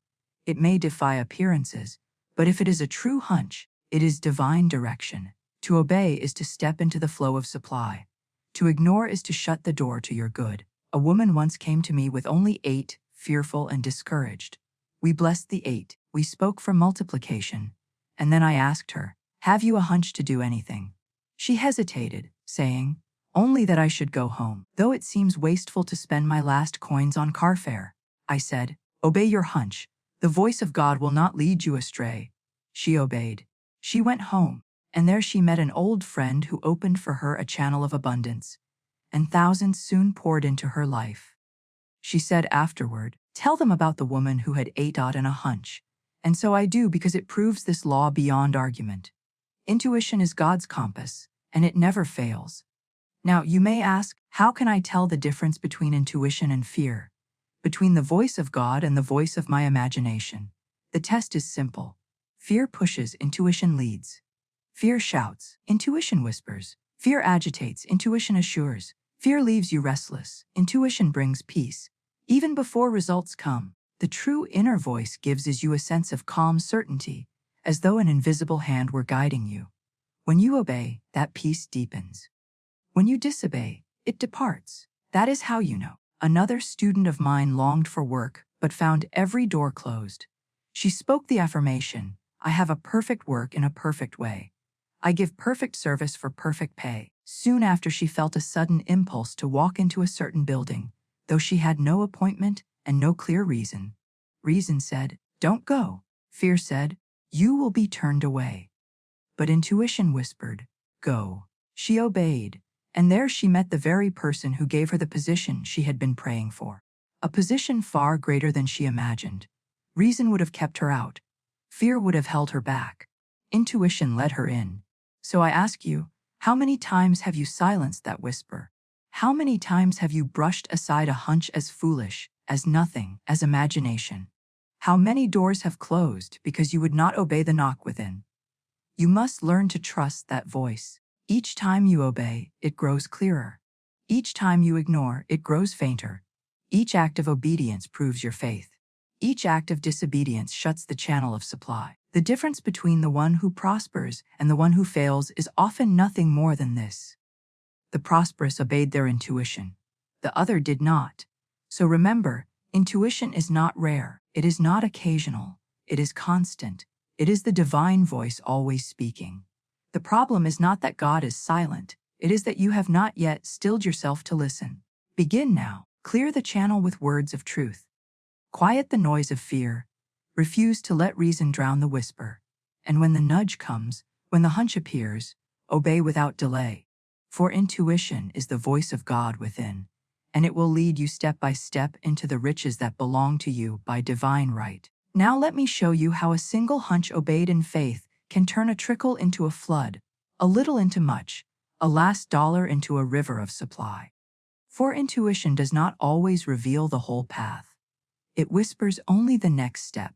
It may defy appearances, but if it is a true hunch, it is divine direction. To obey is to step into the flow of supply. To ignore is to shut the door to your good. A woman once came to me with only 8, fearful and discouraged. We blessed the 8, we spoke for multiplication. And then I asked her, "Have you a hunch to do anything?" She hesitated, saying, "Only that I should go home, though it seems wasteful to spend my last coins on car fare." I said, "Obey your hunch. The voice of God will not lead you astray." She obeyed. She went home, and there she met an old friend who opened for her a channel of abundance, and thousands soon poured into her life. She said afterward, "Tell them about the woman who had 8 odd and a hunch." And so I do, because it proves this law beyond argument. Intuition is God's compass, and it never fails. Now, you may ask, how can I tell the difference between intuition and fear? Between the voice of God and the voice of my imagination? The test is simple. Fear pushes, intuition leads. Fear shouts, intuition whispers. Fear agitates, intuition assures. Fear leaves you restless, intuition brings peace. Even before results come, the true inner voice gives you a sense of calm certainty, as though an invisible hand were guiding you. When you obey, that peace deepens. When you disobey, it departs. That is how you know. Another student of mine longed for work, but found every door closed. She spoke the affirmation, "I have a perfect work in a perfect way. I give perfect service for perfect pay." Soon after, she felt a sudden impulse to walk into a certain building, though she had no appointment and no clear reason. Reason said, "Don't go." Fear said, "You will be turned away." But intuition whispered, "Go." She obeyed, and there she met the very person who gave her the position she had been praying for. A position far greater than she imagined. Reason would have kept her out. Fear would have held her back. Intuition led her in. So I ask you, how many times have you silenced that whisper? How many times have you brushed aside a hunch as foolish, as nothing, as imagination? How many doors have closed because you would not obey the knock within? You must learn to trust that voice. Each time you obey, it grows clearer. Each time you ignore, it grows fainter. Each act of obedience proves your faith. Each act of disobedience shuts the channel of supply. The difference between the one who prospers and the one who fails is often nothing more than this. The prosperous obeyed their intuition. The other did not. So remember, intuition is not rare. It is not occasional. It is constant. It is the divine voice always speaking. The problem is not that God is silent. It is that you have not yet stilled yourself to listen. Begin now. Clear the channel with words of truth. Quiet the noise of fear. Refuse to let reason drown the whisper. And when the nudge comes, when the hunch appears, obey without delay. For intuition is the voice of God within, and it will lead you step by step into the riches that belong to you by divine right. Now let me show you how a single hunch obeyed in faith can turn a trickle into a flood, a little into much, a last dollar into a river of supply. For intuition does not always reveal the whole path. It whispers only the next step.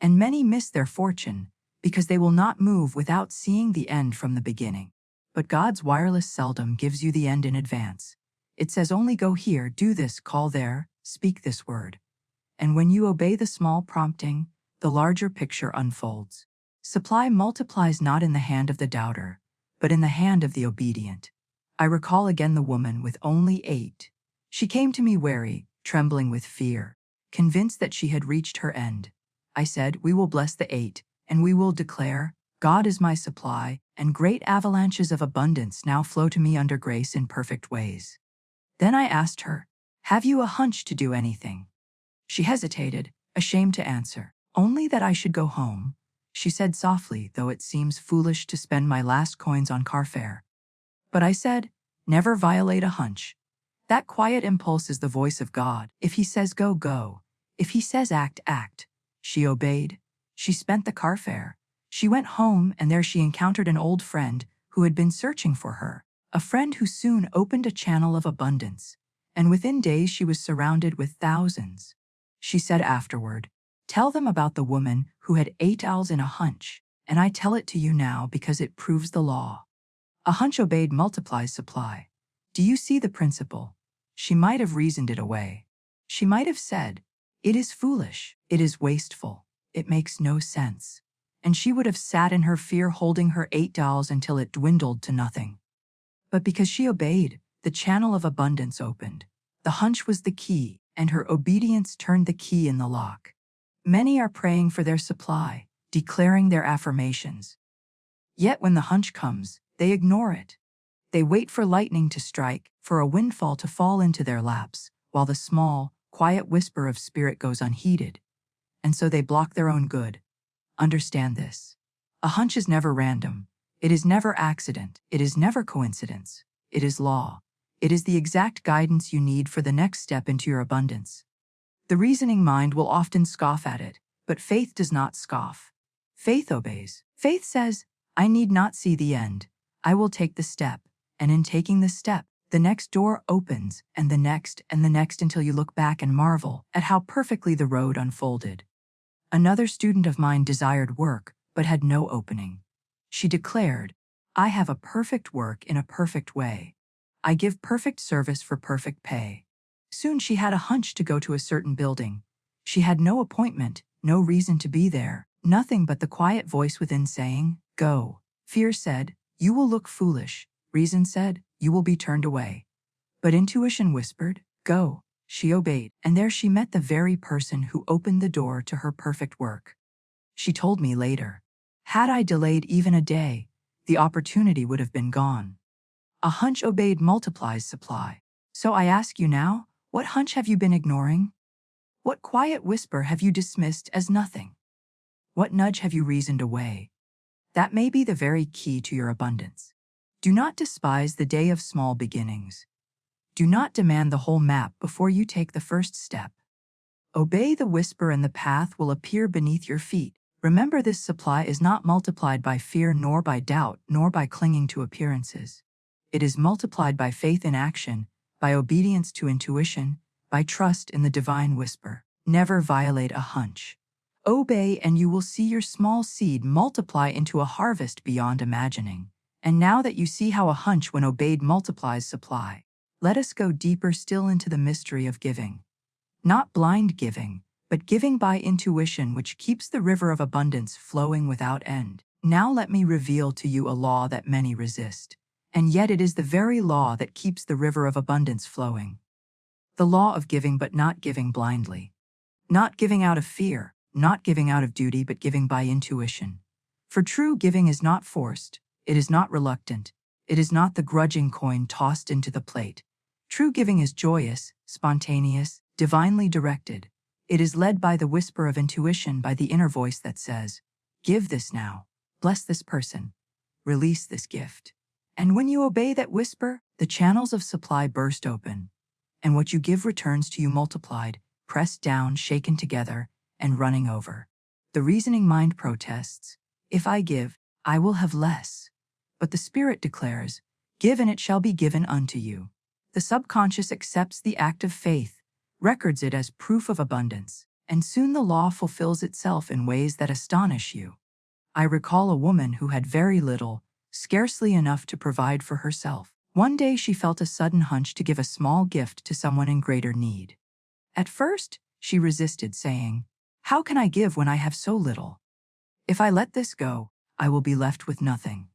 And many miss their fortune because they will not move without seeing the end from the beginning. But God's wireless seldom gives you the end in advance. It says only go here, do this, call there, speak this word. And when you obey the small prompting, the larger picture unfolds. Supply multiplies not in the hand of the doubter, but in the hand of the obedient. I recall again the woman with only 8. She came to me wary, trembling with fear, convinced that she had reached her end. I said, we will bless the 8, and we will declare, God is my supply, and great avalanches of abundance now flow to me under grace in perfect ways. Then I asked her, have you a hunch to do anything? She hesitated, ashamed to answer. Only that I should go home, she said softly, though it seems foolish to spend my last coins on car fare. But I said, never violate a hunch. That quiet impulse is the voice of God. If he says go, go. If he says act, act. She obeyed. She spent the car fare. She went home, and there she encountered an old friend who had been searching for her, a friend who soon opened a channel of abundance, and within days she was surrounded with thousands. She said afterward, tell them about the woman who had 8 owls in a hunch, and I tell it to you now because it proves the law. A hunch obeyed multiplies supply. Do you see the principle? She might have reasoned it away. She might have said, it is foolish, it is wasteful, it makes no sense. And she would have sat in her fear holding her 8 owls until it dwindled to nothing. But because she obeyed, the channel of abundance opened. The hunch was the key, and her obedience turned the key in the lock. Many are praying for their supply, declaring their affirmations. Yet when the hunch comes, they ignore it. They wait for lightning to strike, for a windfall to fall into their laps, while the small, quiet whisper of spirit goes unheeded. And so they block their own good. Understand this. A hunch is never random. It is never accident. It is never coincidence. It is law. It is the exact guidance you need for the next step into your abundance. The reasoning mind will often scoff at it, but faith does not scoff. Faith obeys. Faith says, I need not see the end. I will take the step, and in taking the step, the next door opens, and the next until you look back and marvel at how perfectly the road unfolded. Another student of mine desired work, but had no opening. She declared, I have a perfect work in a perfect way. I give perfect service for perfect pay. Soon she had a hunch to go to a certain building. She had no appointment, no reason to be there, nothing but the quiet voice within saying, go. Fear said, you will look foolish. Reason said, you will be turned away. But intuition whispered, go. She obeyed, and there she met the very person who opened the door to her perfect work. She told me later, had I delayed even a day, the opportunity would have been gone. A hunch obeyed multiplies supply. So I ask you now, what hunch have you been ignoring? What quiet whisper have you dismissed as nothing? What nudge have you reasoned away? That may be the very key to your abundance. Do not despise the day of small beginnings. Do not demand the whole map before you take the first step. Obey the whisper and the path will appear beneath your feet. Remember, this supply is not multiplied by fear nor by doubt nor by clinging to appearances. It is multiplied by faith in action, by obedience to intuition, by trust in the divine whisper. Never violate a hunch. Obey and you will see your small seed multiply into a harvest beyond imagining. And now that you see how a hunch when obeyed multiplies supply, let us go deeper still into the mystery of giving. Not blind giving, but giving by intuition, which keeps the river of abundance flowing without end. Now let me reveal to you a law that many resist, and yet it is the very law that keeps the river of abundance flowing. The law of giving but not giving blindly. Not giving out of fear, not giving out of duty, but giving by intuition. For true giving is not forced, it is not reluctant, it is not the grudging coin tossed into the plate. True giving is joyous, spontaneous, divinely directed. It is led by the whisper of intuition, by the inner voice that says, give this now, bless this person, release this gift. And when you obey that whisper, the channels of supply burst open, and what you give returns to you multiplied, pressed down, shaken together, and running over. The reasoning mind protests, if I give, I will have less. But the Spirit declares, give and it shall be given unto you. The subconscious accepts the act of faith, records it as proof of abundance, and soon the law fulfills itself in ways that astonish you. I recall a woman who had very little, scarcely enough to provide for herself. One day she felt a sudden hunch to give a small gift to someone in greater need. At first, she resisted, saying, how can I give when I have so little? If I let this go, I will be left with nothing.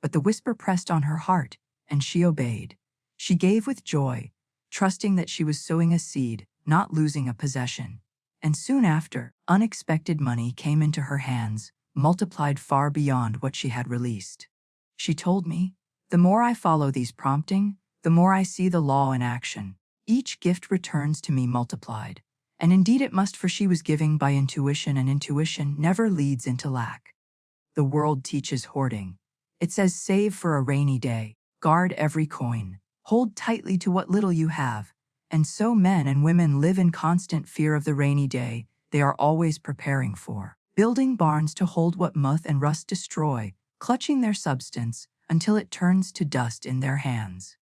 But the whisper pressed on her heart, and she obeyed. She gave with joy, trusting that she was sowing a seed, not losing a possession. And soon after, unexpected money came into her hands, multiplied far beyond what she had released. She told me, "The more I follow these prompting, the more I see the law in action. Each gift returns to me multiplied." And indeed it must, for she was giving by intuition, and intuition never leads into lack. The world teaches hoarding. It says save for a rainy day, guard every coin, hold tightly to what little you have. And so men and women live in constant fear of the rainy day they are always preparing for, building barns to hold what moth and rust destroy, clutching their substance until it turns to dust in their hands.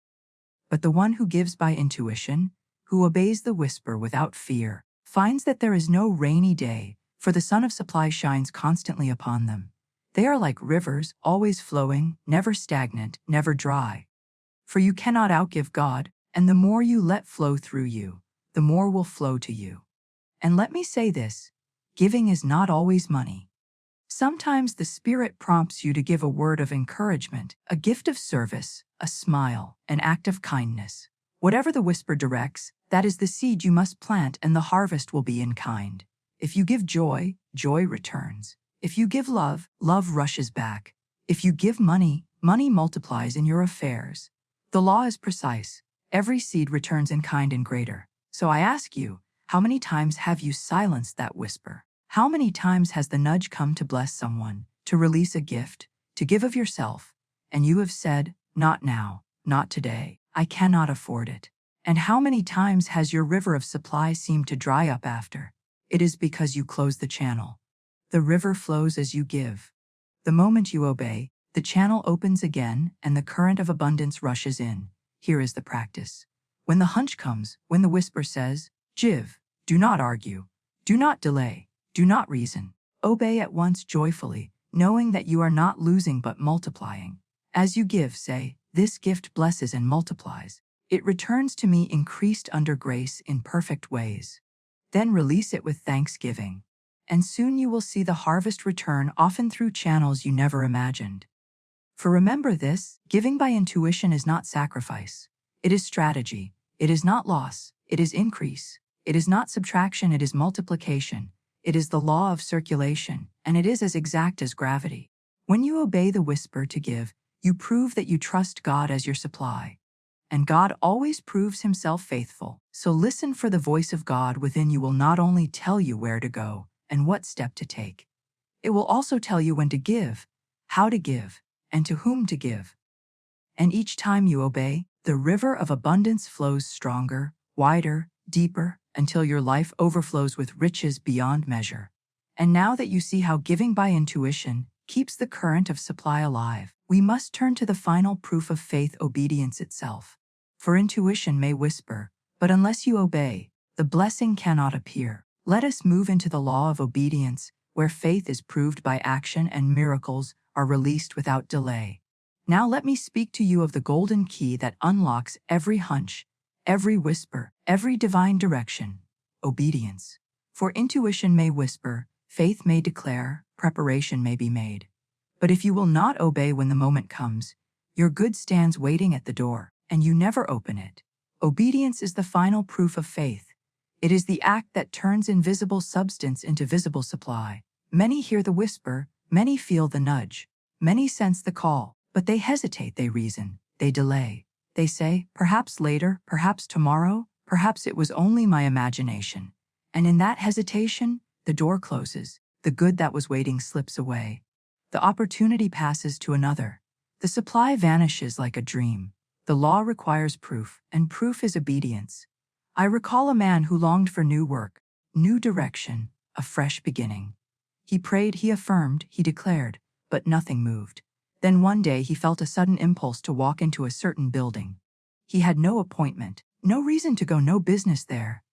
But the one who gives by intuition, who obeys the whisper without fear, finds that there is no rainy day, for the sun of supply shines constantly upon them. They are like rivers, always flowing, never stagnant, never dry. For you cannot outgive God, and the more you let flow through you, the more will flow to you. And let me say this, giving is not always money. Sometimes the Spirit prompts you to give a word of encouragement, a gift of service, a smile, an act of kindness. Whatever the whisper directs, that is the seed you must plant, and the harvest will be in kind. If you give joy, joy returns. If you give love, love rushes back. If you give money, money multiplies in your affairs. The law is precise. Every seed returns in kind and greater. So I ask you, how many times have you silenced that whisper? How many times has the nudge come to bless someone, to release a gift, to give of yourself, and you have said, "Not now, not today, I cannot afford it"? And how many times has your river of supply seemed to dry up after? It is because you closed the channel. The river flows as you give. The moment you obey, the channel opens again and the current of abundance rushes in. Here is the practice. When the hunch comes, when the whisper says, "Give," do not argue, do not delay, do not reason. Obey at once joyfully, knowing that you are not losing but multiplying. As you give, say, "This gift blesses and multiplies. It returns to me increased under grace in perfect ways." Then release it with thanksgiving. And soon you will see the harvest return, often through channels you never imagined. For remember this, giving by intuition is not sacrifice. It is strategy. It is not loss. It is increase. It is not subtraction. It is multiplication. It is the law of circulation, and it is as exact as gravity. When you obey the whisper to give, you prove that you trust God as your supply. And God always proves himself faithful. So listen for the voice of God within you will not only tell you where to go and what step to take. It will also tell you when to give, how to give, and to whom to give. And each time you obey, the river of abundance flows stronger, wider, deeper, until your life overflows with riches beyond measure. And now that you see how giving by intuition keeps the current of supply alive, we must turn to the final proof of faith, obedience itself. For intuition may whisper, but unless you obey, the blessing cannot appear. Let us move into the law of obedience, where faith is proved by action and miracles are released without delay. Now let me speak to you of the golden key that unlocks every hunch, every whisper, every divine direction: obedience. For intuition may whisper, faith may declare, preparation may be made. But if you will not obey when the moment comes, your good stands waiting at the door, and you never open it. Obedience is the final proof of faith. It is the act that turns invisible substance into visible supply. Many hear the whisper, many feel the nudge, many sense the call, but they hesitate, they reason, they delay. They say, perhaps later, perhaps tomorrow, perhaps it was only my imagination. And in that hesitation, the door closes, the good that was waiting slips away. The opportunity passes to another. The supply vanishes like a dream. The law requires proof, and proof is obedience. I recall a man who longed for new work, new direction, a fresh beginning. He prayed, he affirmed, he declared, but nothing moved. Then one day he felt a sudden impulse to walk into a certain building. He had no appointment, no reason to go, no business there.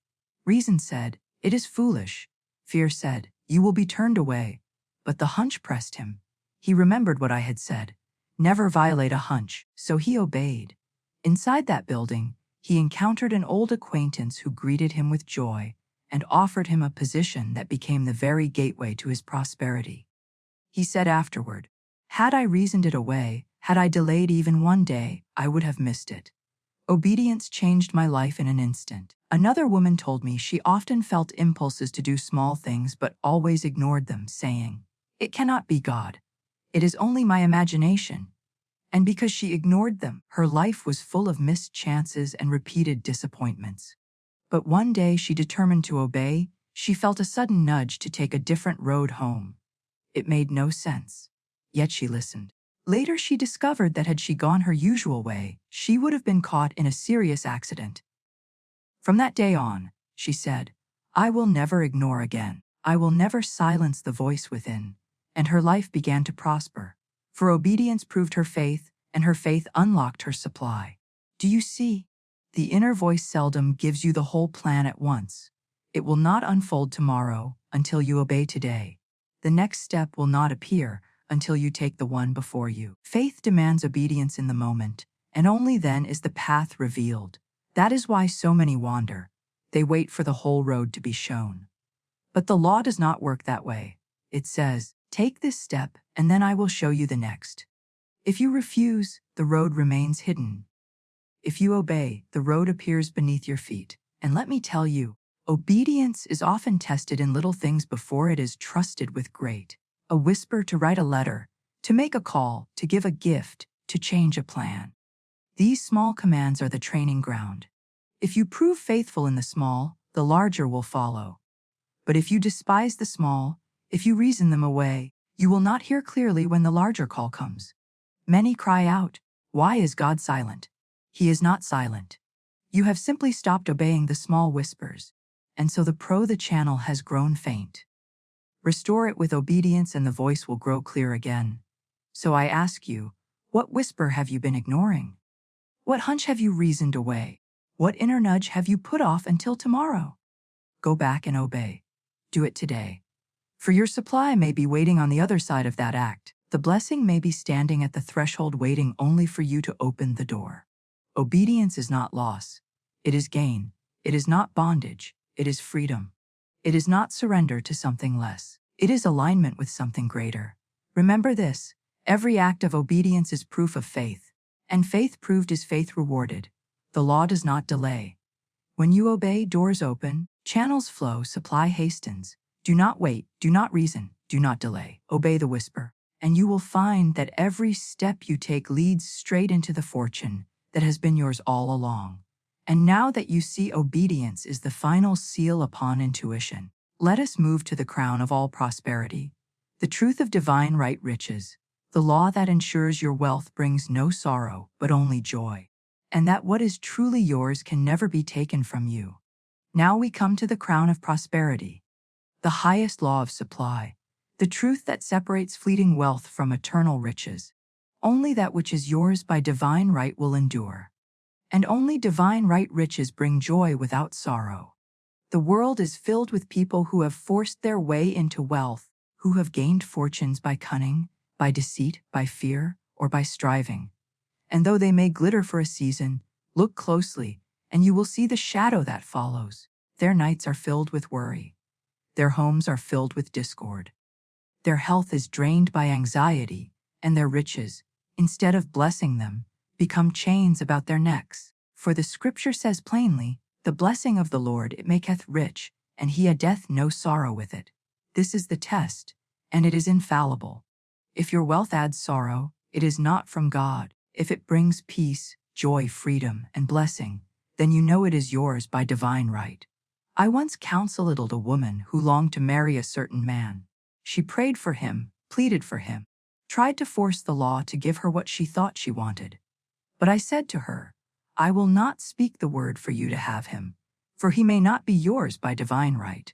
Reason said, "It is foolish." Fear said, "You will be turned away." But the hunch pressed him. He remembered what I had said. Never violate a hunch, so he obeyed. Inside that building, he encountered an old acquaintance who greeted him with joy and offered him a position that became the very gateway to his prosperity. He said afterward, "Had I reasoned it away, had I delayed even one day, I would have missed it." Obedience changed my life in an instant. Another woman told me she often felt impulses to do small things but always ignored them, saying, "It cannot be God. It is only my imagination." And because she ignored them, her life was full of missed chances and repeated disappointments. But one day she determined to obey. She felt a sudden nudge to take a different road home. It made no sense, yet she listened. Later she discovered that had she gone her usual way, she would have been caught in a serious accident. From that day on, she said, "I will never ignore again. I will never silence the voice within." And her life began to prosper. For obedience proved her faith, and her faith unlocked her supply. Do you see? The inner voice seldom gives you the whole plan at once. It will not unfold tomorrow until you obey today. The next step will not appear until you take the one before you. Faith demands obedience in the moment, and only then is the path revealed. That is why so many wander. They wait for the whole road to be shown. But the law does not work that way. It says, "Take this step, and then I will show you the next." If you refuse, the road remains hidden. If you obey, the road appears beneath your feet. And let me tell you, obedience is often tested in little things before it is trusted with great. A whisper to write a letter, to make a call, to give a gift, to change a plan. These small commands are the training ground. If you prove faithful in the small, the larger will follow. But if you despise the small, if you reason them away, you will not hear clearly when the larger call comes. Many cry out, "Why is God silent?" He is not silent. You have simply stopped obeying the small whispers, and so the channel has grown faint. Restore it with obedience and the voice will grow clear again. So I ask you, what whisper have you been ignoring? What hunch have you reasoned away? What inner nudge have you put off until tomorrow? Go back and obey. Do it today. For your supply may be waiting on the other side of that act. The blessing may be standing at the threshold waiting only for you to open the door. Obedience is not loss. It is gain. It is not bondage. It is freedom. It is not surrender to something less. It is alignment with something greater. Remember this, every act of obedience is proof of faith, and faith proved is faith rewarded. The law does not delay. When you obey, doors open, channels flow, supply hastens. Do not wait, do not reason, do not delay. Obey the whisper, and you will find that every step you take leads straight into the fortune that has been yours all along. And now that you see obedience is the final seal upon intuition, let us move to the crown of all prosperity, the truth of divine right riches, the law that ensures your wealth brings no sorrow but only joy, and that what is truly yours can never be taken from you. Now we come to the crown of prosperity, the highest law of supply, the truth that separates fleeting wealth from eternal riches. Only that which is yours by divine right will endure. And only divine right riches bring joy without sorrow. The world is filled with people who have forced their way into wealth, who have gained fortunes by cunning, by deceit, by fear, or by striving. And though they may glitter for a season, look closely, and you will see the shadow that follows. Their nights are filled with worry. Their homes are filled with discord. Their health is drained by anxiety, and their riches, instead of blessing them, become chains about their necks. For the scripture says plainly, "The blessing of the Lord it maketh rich, and he addeth no sorrow with it." This is the test, and it is infallible. If your wealth adds sorrow, it is not from God. If it brings peace, joy, freedom, and blessing, then you know it is yours by divine right. I once counseled a woman who longed to marry a certain man. She prayed for him, pleaded for him, tried to force the law to give her what she thought she wanted. But I said to her, "I will not speak the word for you to have him, for he may not be yours by divine right.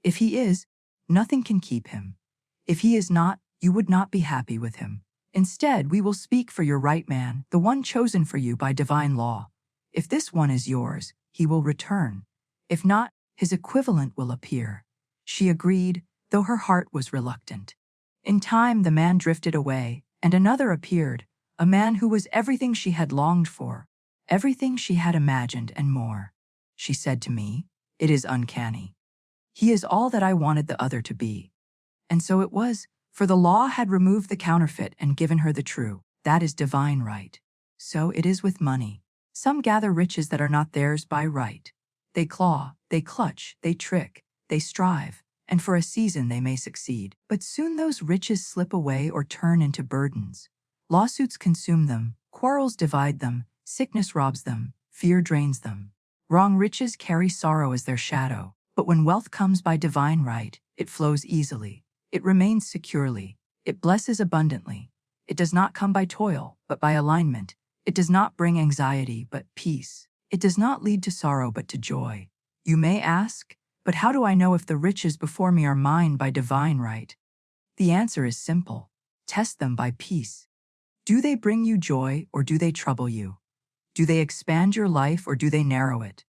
If he is, nothing can keep him. If he is not, you would not be happy with him. Instead, we will speak for your right man, the one chosen for you by divine law. If this one is yours, he will return. If not, his equivalent will appear." She agreed, though her heart was reluctant. In time, the man drifted away, and another appeared, a man who was everything she had longed for, everything she had imagined and more. She said to me, "It is uncanny. He is all that I wanted the other to be." And so it was, for the law had removed the counterfeit and given her the true. That is divine right. So it is with money. Some gather riches that are not theirs by right. They claw, they clutch, they trick, they strive, and for a season they may succeed. But soon those riches slip away or turn into burdens. Lawsuits consume them, quarrels divide them, sickness robs them, fear drains them. Wrong riches carry sorrow as their shadow, but when wealth comes by divine right, it flows easily, it remains securely, it blesses abundantly. It does not come by toil, but by alignment. It does not bring anxiety, but peace. It does not lead to sorrow, but to joy. You may ask, but how do I know if the riches before me are mine by divine right? The answer is simple. Test them by peace. Do they bring you joy or do they trouble you? Do they expand your life or do they narrow it?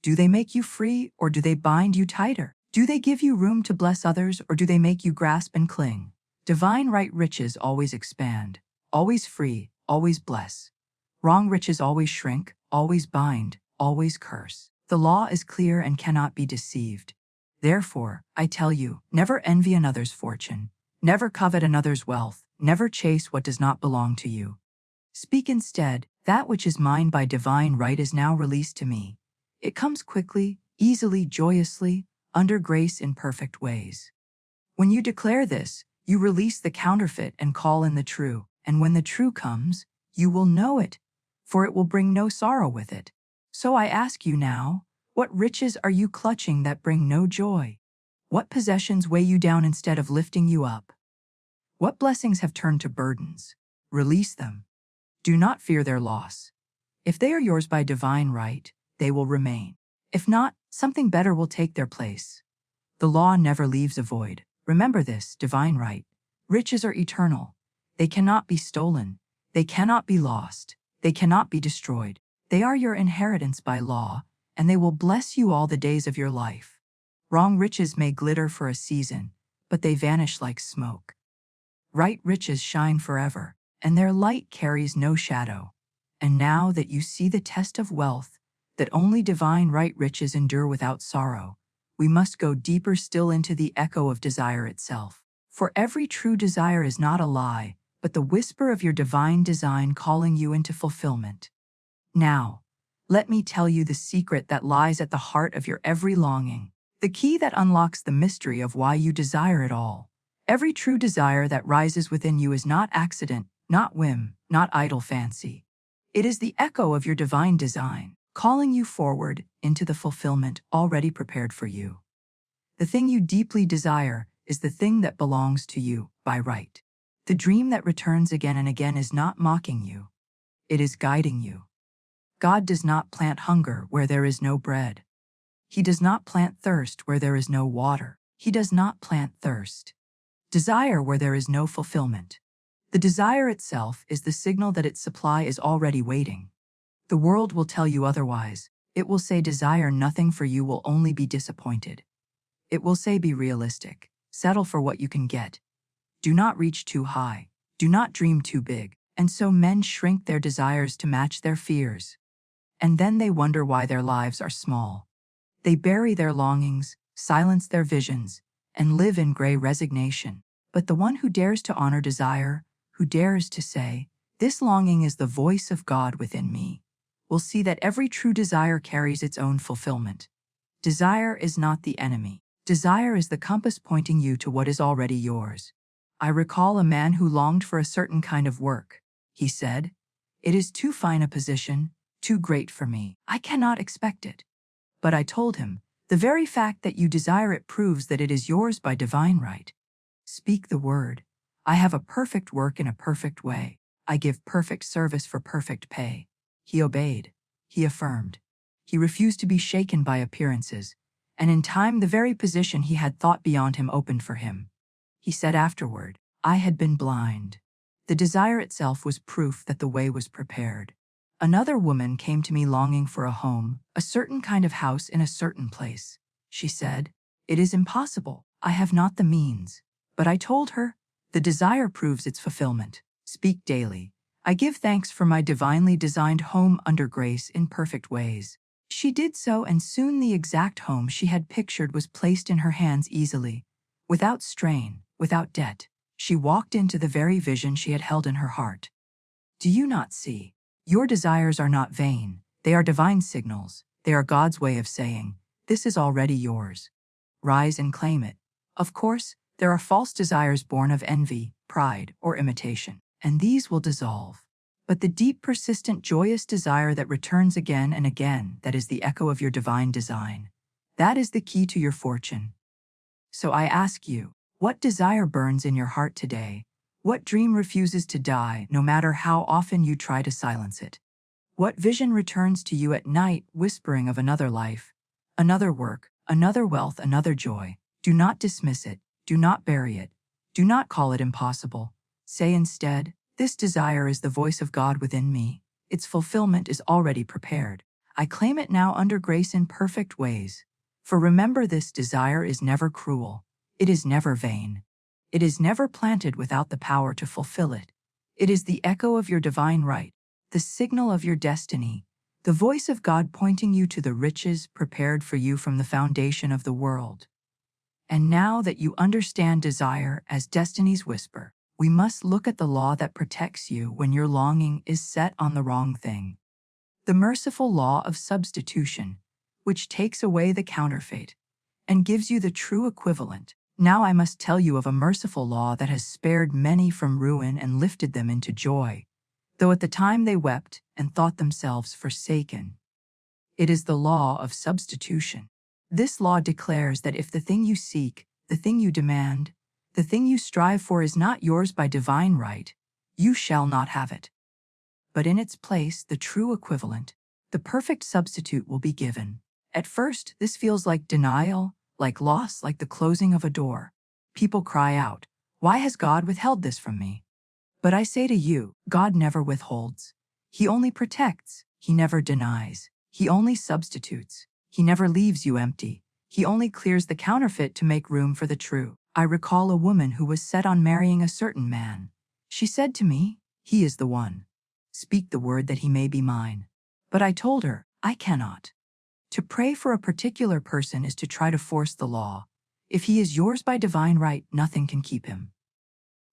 Do they make you free or do they bind you tighter? Do they give you room to bless others or do they make you grasp and cling? Divine right riches always expand, always free, always bless. Wrong riches always shrink, always bind, always curse. The law is clear and cannot be deceived. Therefore, I tell you, never envy another's fortune, never covet another's wealth, never chase what does not belong to you. Speak instead, that which is mine by divine right is now released to me. It comes quickly, easily, joyously, under grace in perfect ways. When you declare this, you release the counterfeit and call in the true, and when the true comes, you will know it, for it will bring no sorrow with it. So I ask you now, what riches are you clutching that bring no joy? What possessions weigh you down instead of lifting you up? What blessings have turned to burdens? Release them. Do not fear their loss. If they are yours by divine right, they will remain. If not, something better will take their place. The law never leaves a void. Remember this, divine right. Riches are eternal. They cannot be stolen. They cannot be lost. They cannot be destroyed. They are your inheritance by law, and they will bless you all the days of your life. Wrong riches may glitter for a season, but they vanish like smoke. Right riches shine forever, and their light carries no shadow. And now that you see the test of wealth, that only divine right riches endure without sorrow, we must go deeper still into the echo of desire itself. For every true desire is not a lie, but the whisper of your divine design calling you into fulfillment. Now, let me tell you the secret that lies at the heart of your every longing, the key that unlocks the mystery of why you desire it all. Every true desire that rises within you is not accident, not whim, not idle fancy. It is the echo of your divine design, calling you forward into the fulfillment already prepared for you. The thing you deeply desire is the thing that belongs to you by right. The dream that returns again and again is not mocking you. It is guiding you. God does not plant hunger where there is no bread. He does not plant thirst where there is no water. He does not plant desire where there is no fulfillment. The desire itself is the signal that its supply is already waiting. The world will tell you otherwise. It will say desire nothing, for you will only be disappointed. It will say be realistic. Settle for what you can get. Do not reach too high. Do not dream too big. And so men shrink their desires to match their fears. And then they wonder why their lives are small. They bury their longings, silence their visions, and live in gray resignation. But the one who dares to honor desire, who dares to say, "This longing is the voice of God within me," will see that every true desire carries its own fulfillment. Desire is not the enemy. Desire is the compass pointing you to what is already yours. I recall a man who longed for a certain kind of work. He said, "It is too fine a position, too great for me. I cannot expect it." But I told him, "The very fact that you desire it proves that it is yours by divine right. Speak the word. I have a perfect work in a perfect way. I give perfect service for perfect pay." He obeyed. He affirmed. He refused to be shaken by appearances, and in time the very position he had thought beyond him opened for him. He said afterward, "I had been blind." The desire itself was proof that the way was prepared. Another woman came to me longing for a home, a certain kind of house in a certain place. She said, "It is impossible. I have not the means." But I told her, "The desire proves its fulfillment. Speak daily. I give thanks for my divinely designed home under grace in perfect ways." She did so, and soon the exact home she had pictured was placed in her hands easily, without strain, without debt. She walked into the very vision she had held in her heart. Do you not see? Your desires are not vain. They are divine signals. They are God's way of saying, this is already yours. Rise and claim it. Of course, there are false desires born of envy, pride, or imitation, and these will dissolve. But the deep, persistent, joyous desire that returns again and again, that is the echo of your divine design. That is the key to your fortune. So I ask you, what desire burns in your heart today? What dream refuses to die, no matter how often you try to silence it? What vision returns to you at night, whispering of another life, another work, another wealth, another joy? Do not dismiss it. Do not bury it. Do not call it impossible. Say instead, this desire is the voice of God within me. Its fulfillment is already prepared. I claim it now under grace in perfect ways. For remember, this desire is never cruel. It is never vain. It is never planted without the power to fulfill it. It is the echo of your divine right, the signal of your destiny, the voice of God pointing you to the riches prepared for you from the foundation of the world. And now that you understand desire as destiny's whisper, we must look at the law that protects you when your longing is set on the wrong thing. The merciful law of substitution, which takes away the counterfeit and gives you the true equivalent. Now I must tell you of a merciful law that has spared many from ruin and lifted them into joy, though at the time they wept and thought themselves forsaken. It is the law of substitution. This law declares that if the thing you seek, the thing you demand, the thing you strive for is not yours by divine right, you shall not have it. But in its place, the true equivalent, the perfect substitute will be given. At first, this feels like denial, like loss, like the closing of a door. People cry out, "Why has God withheld this from me?" But I say to you, God never withholds. He only protects. He never denies. He only substitutes. He never leaves you empty. He only clears the counterfeit to make room for the true. I recall a woman who was set on marrying a certain man. She said to me, "He is the one. Speak the word that he may be mine." But I told her, I cannot. To pray for a particular person is to try to force the law. If he is yours by divine right, nothing can keep him.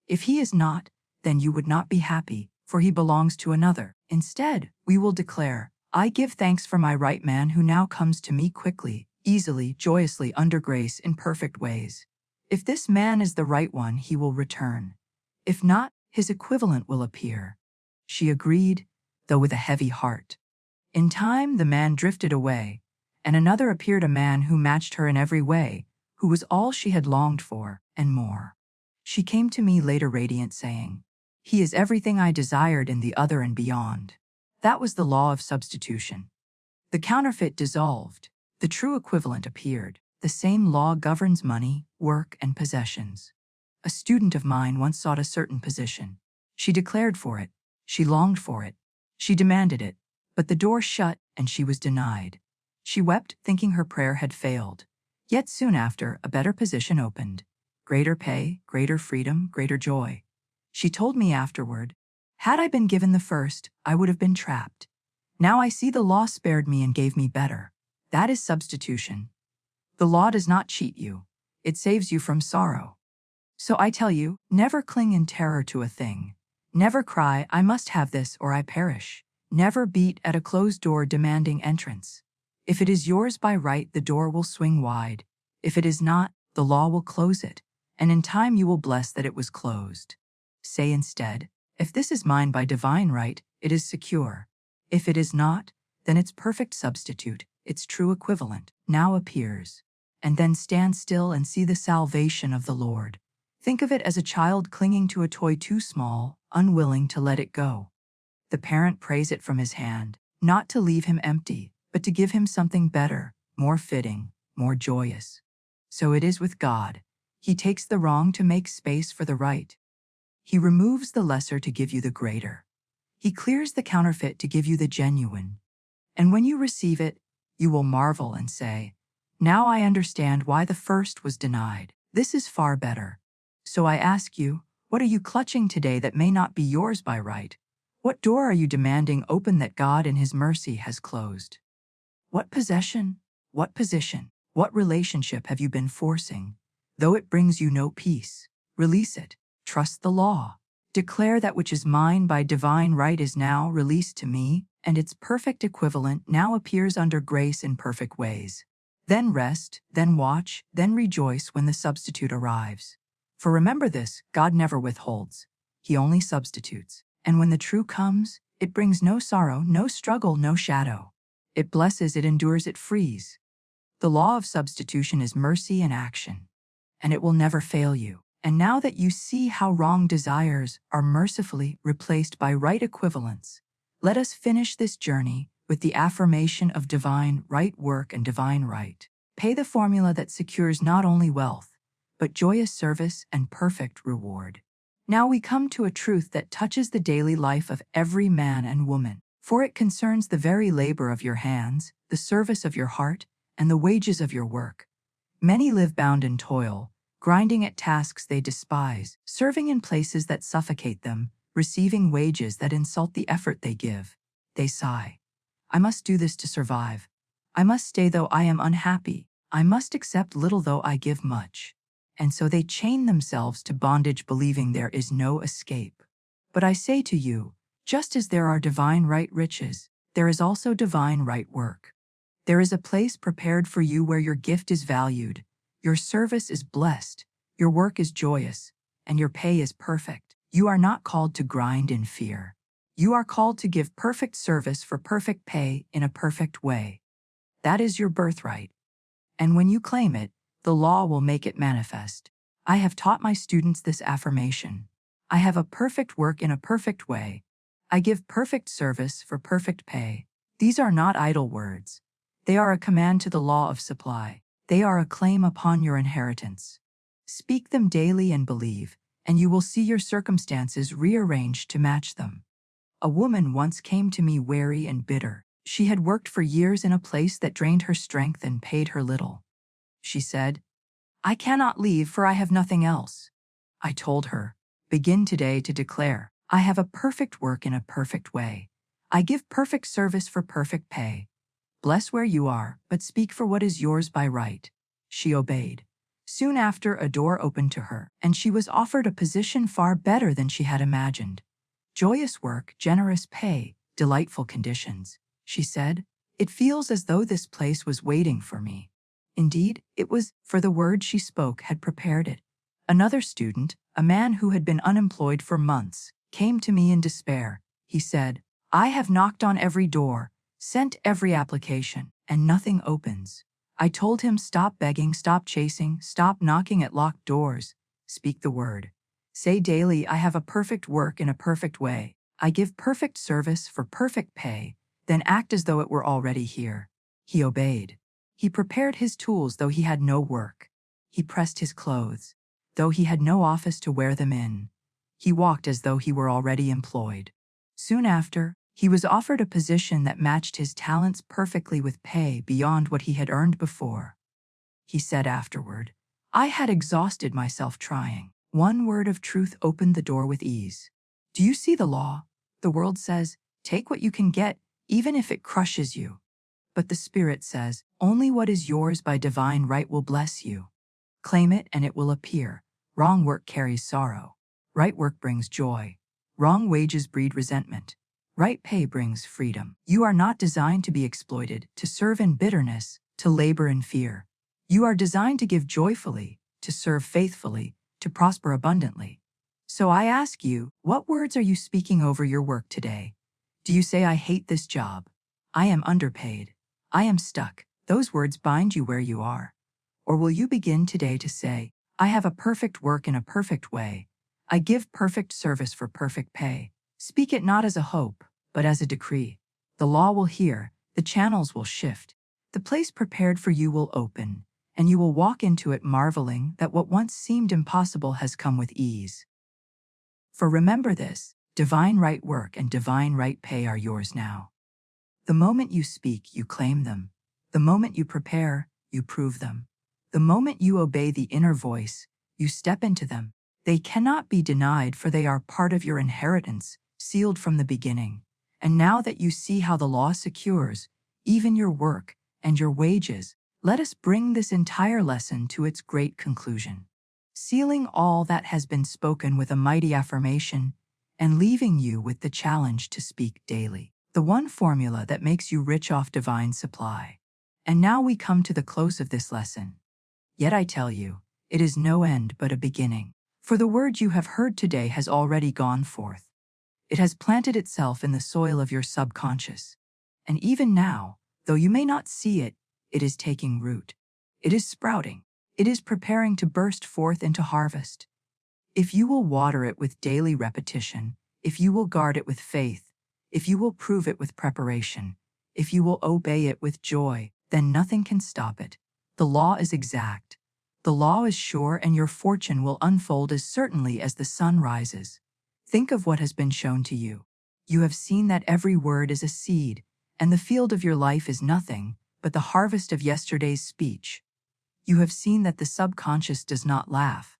If he is not, then you would not be happy, for he belongs to another. Instead, we will declare, I give thanks for my right man who now comes to me quickly, easily, joyously, under grace, in perfect ways. If this man is the right one, he will return. If not, his equivalent will appear. She agreed, though with a heavy heart. In time, the man drifted away, and another appeared, a man who matched her in every way, who was all she had longed for, and more. She came to me later radiant, saying, "He is everything I desired in the other and beyond." That was the law of substitution. The counterfeit dissolved. The true equivalent appeared. The same law governs money, work, and possessions. A student of mine once sought a certain position. She declared for it. She longed for it. She demanded it. But the door shut, and she was denied. She wept, thinking her prayer had failed. Yet soon after, a better position opened. Greater pay, greater freedom, greater joy. She told me afterward, "Had I been given the first, I would have been trapped. Now I see the law spared me and gave me better." That is substitution. The law does not cheat you. It saves you from sorrow. So I tell you, never cling in terror to a thing. Never cry, "I must have this or I perish." Never beat at a closed door demanding entrance. If it is yours by right, the door will swing wide. If it is not, the law will close it, and in time you will bless that it was closed. Say instead, if this is mine by divine right, it is secure. If it is not, then its perfect substitute, its true equivalent, now appears. And then stand still and see the salvation of the Lord. Think of it as a child clinging to a toy too small, unwilling to let it go. The parent prays it from his hand, not to leave him empty, but to give him something better, more fitting, more joyous. So it is with God. He takes the wrong to make space for the right. He removes the lesser to give you the greater. He clears the counterfeit to give you the genuine. And when you receive it, you will marvel and say, "Now I understand why the first was denied. This is far better." So I ask you, what are you clutching today that may not be yours by right? What door are you demanding open that God in His mercy has closed? What possession, what position, what relationship have you been forcing? Though it brings you no peace, release it. Trust the law. Declare that which is mine by divine right is now released to me, and its perfect equivalent now appears under grace in perfect ways. Then rest, then watch, then rejoice when the substitute arrives. For remember this, God never withholds. He only substitutes. And when the true comes, it brings no sorrow, no struggle, no shadow. It blesses, it endures, it frees. The law of substitution is mercy in action, and it will never fail you. And now that you see how wrong desires are mercifully replaced by right equivalents, let us finish this journey with the affirmation of divine right work and divine right. Pay, the formula that secures not only wealth, but joyous service and perfect reward. Now we come to a truth that touches the daily life of every man and woman, for it concerns the very labor of your hands, the service of your heart, and the wages of your work. Many live bound in toil, grinding at tasks they despise, serving in places that suffocate them, receiving wages that insult the effort they give. They sigh, I must do this to survive. I must stay though I am unhappy. I must accept little though I give much. And so they chain themselves to bondage, believing there is no escape. But I say to you, just as there are divine right riches, there is also divine right work. There is a place prepared for you where your gift is valued, your service is blessed, your work is joyous, and your pay is perfect. You are not called to grind in fear. You are called to give perfect service for perfect pay in a perfect way. That is your birthright. And when you claim it, the law will make it manifest. I have taught my students this affirmation. I have a perfect work in a perfect way. I give perfect service for perfect pay. These are not idle words. They are a command to the law of supply. They are a claim upon your inheritance. Speak them daily and believe, and you will see your circumstances rearranged to match them. A woman once came to me weary and bitter. She had worked for years in a place that drained her strength and paid her little. She said, I cannot leave, for I have nothing else. I told her, begin today to declare, I have a perfect work in a perfect way. I give perfect service for perfect pay. Bless where you are, but speak for what is yours by right. She obeyed. Soon after, a door opened to her, and she was offered a position far better than she had imagined. Joyous work, generous pay, delightful conditions. She said, it feels as though this place was waiting for me. Indeed, it was, for the word she spoke had prepared it. Another student, a man who had been unemployed for months, came to me in despair. He said, I have knocked on every door, sent every application, and nothing opens. I told him, stop begging, stop chasing, stop knocking at locked doors. Speak the word. Say daily, I have a perfect work in a perfect way. I give perfect service for perfect pay. Then act as though it were already here. He obeyed. He prepared his tools though he had no work. He pressed his clothes, though he had no office to wear them in. He walked as though he were already employed. Soon after, he was offered a position that matched his talents perfectly with pay beyond what he had earned before. He said afterward, I had exhausted myself trying. One word of truth opened the door with ease. Do you see the law? The world says, take what you can get, even if it crushes you. But the Spirit says, only what is yours by divine right will bless you. Claim it and it will appear. Wrong work carries sorrow. Right work brings joy. Wrong wages breed resentment. Right pay brings freedom. You are not designed to be exploited, to serve in bitterness, to labor in fear. You are designed to give joyfully, to serve faithfully, to prosper abundantly. So I ask you, what words are you speaking over your work today? Do you say, I hate this job? I am underpaid. I am stuck. Those words bind you where you are. Or will you begin today to say, I have a perfect work in a perfect way. I give perfect service for perfect pay. Speak it not as a hope, but as a decree. The law will hear, the channels will shift, the place prepared for you will open, and you will walk into it marveling that what once seemed impossible has come with ease. For remember this, divine right work and divine right pay are yours now. The moment you speak, you claim them. The moment you prepare, you prove them. The moment you obey the inner voice, you step into them. They cannot be denied, for they are part of your inheritance, sealed from the beginning. And now that you see how the law secures, even your work and your wages, let us bring this entire lesson to its great conclusion. Sealing all that has been spoken with a mighty affirmation, and leaving you with the challenge to speak daily. The one formula that makes you rich off divine supply. And now we come to the close of this lesson. Yet I tell you, it is no end but a beginning. For the word you have heard today has already gone forth. It has planted itself in the soil of your subconscious. And even now, though you may not see it, it is taking root. It is sprouting. It is preparing to burst forth into harvest. If you will water it with daily repetition, if you will guard it with faith, if you will prove it with preparation, if you will obey it with joy, then nothing can stop it. The law is exact. The law is sure, and your fortune will unfold as certainly as the sun rises. Think of what has been shown to you. You have seen that every word is a seed, and the field of your life is nothing but the harvest of yesterday's speech. You have seen that the subconscious does not laugh.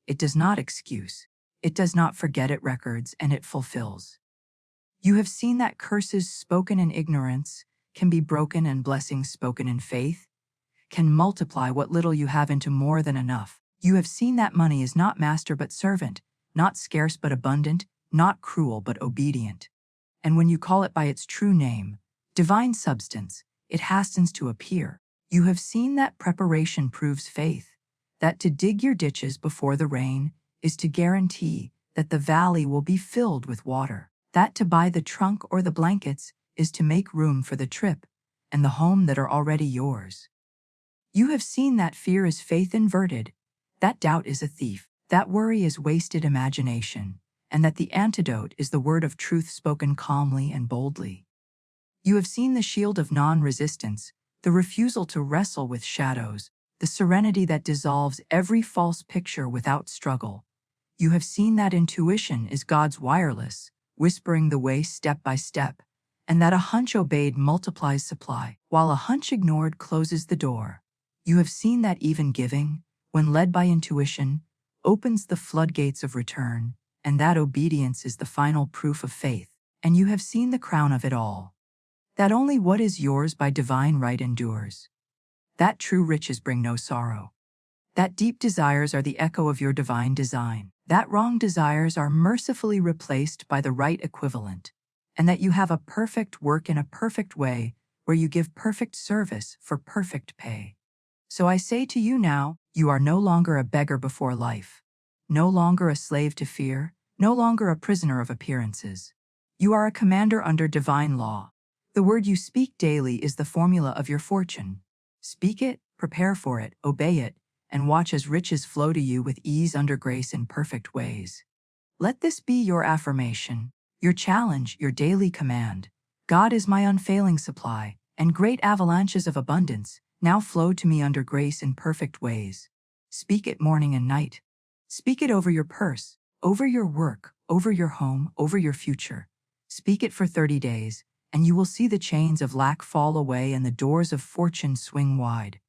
It does not excuse. It does not forget, it records, and it fulfills. You have seen that curses spoken in ignorance can be broken, and blessings spoken in faith can multiply what little you have into more than enough. You have seen that money is not master but servant, not scarce but abundant, not cruel but obedient. And when you call it by its true name, divine substance, it hastens to appear. You have seen that preparation proves faith, that to dig your ditches before the rain is to guarantee that the valley will be filled with water, that to buy the trunk or the blankets is to make room for the trip and the home that are already yours. You have seen that fear is faith inverted, that doubt is a thief, that worry is wasted imagination, and that the antidote is the word of truth spoken calmly and boldly. You have seen the shield of non-resistance, the refusal to wrestle with shadows, the serenity that dissolves every false picture without struggle. You have seen that intuition is God's wireless, whispering the way step by step, and that a hunch obeyed multiplies supply, while a hunch ignored closes the door. You have seen that even giving, when led by intuition, opens the floodgates of return, and that obedience is the final proof of faith. And you have seen the crown of it all, that only what is yours by divine right endures, that true riches bring no sorrow, that deep desires are the echo of your divine design, that wrong desires are mercifully replaced by the right equivalent, and that you have a perfect work in a perfect way where you give perfect service for perfect pay. So I say to you now, you are no longer a beggar before life, no longer a slave to fear, no longer a prisoner of appearances. You are a commander under divine law. The word you speak daily is the formula of your fortune. Speak it, prepare for it, obey it, and watch as riches flow to you with ease under grace in perfect ways. Let this be your affirmation, your challenge, your daily command. God is my unfailing supply, and great avalanches of abundance now flow to me under grace in perfect ways. Speak it morning and night. Speak it over your purse, over your work, over your home, over your future. Speak it for 30 days, and you will see the chains of lack fall away and the doors of fortune swing wide.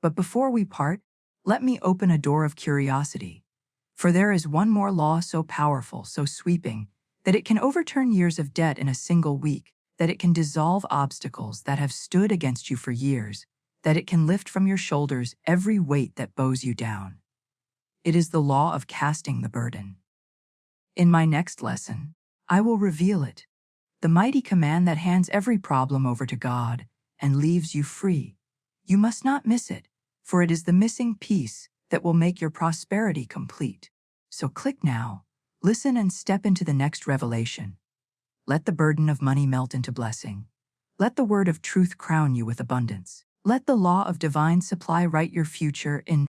But before we part, let me open a door of curiosity. For there is one more law so powerful, so sweeping, that it can overturn years of debt in a single week, that it can dissolve obstacles that have stood against you for years, that it can lift from your shoulders every weight that bows you down. It is the law of casting the burden. In my next lesson, I will reveal it, the mighty command that hands every problem over to God and leaves you free. You must not miss it, for it is the missing piece that will make your prosperity complete. So click now, listen, and step into the next revelation. Let the burden of money melt into blessing. Let the word of truth crown you with abundance. Let the law of divine supply write your future in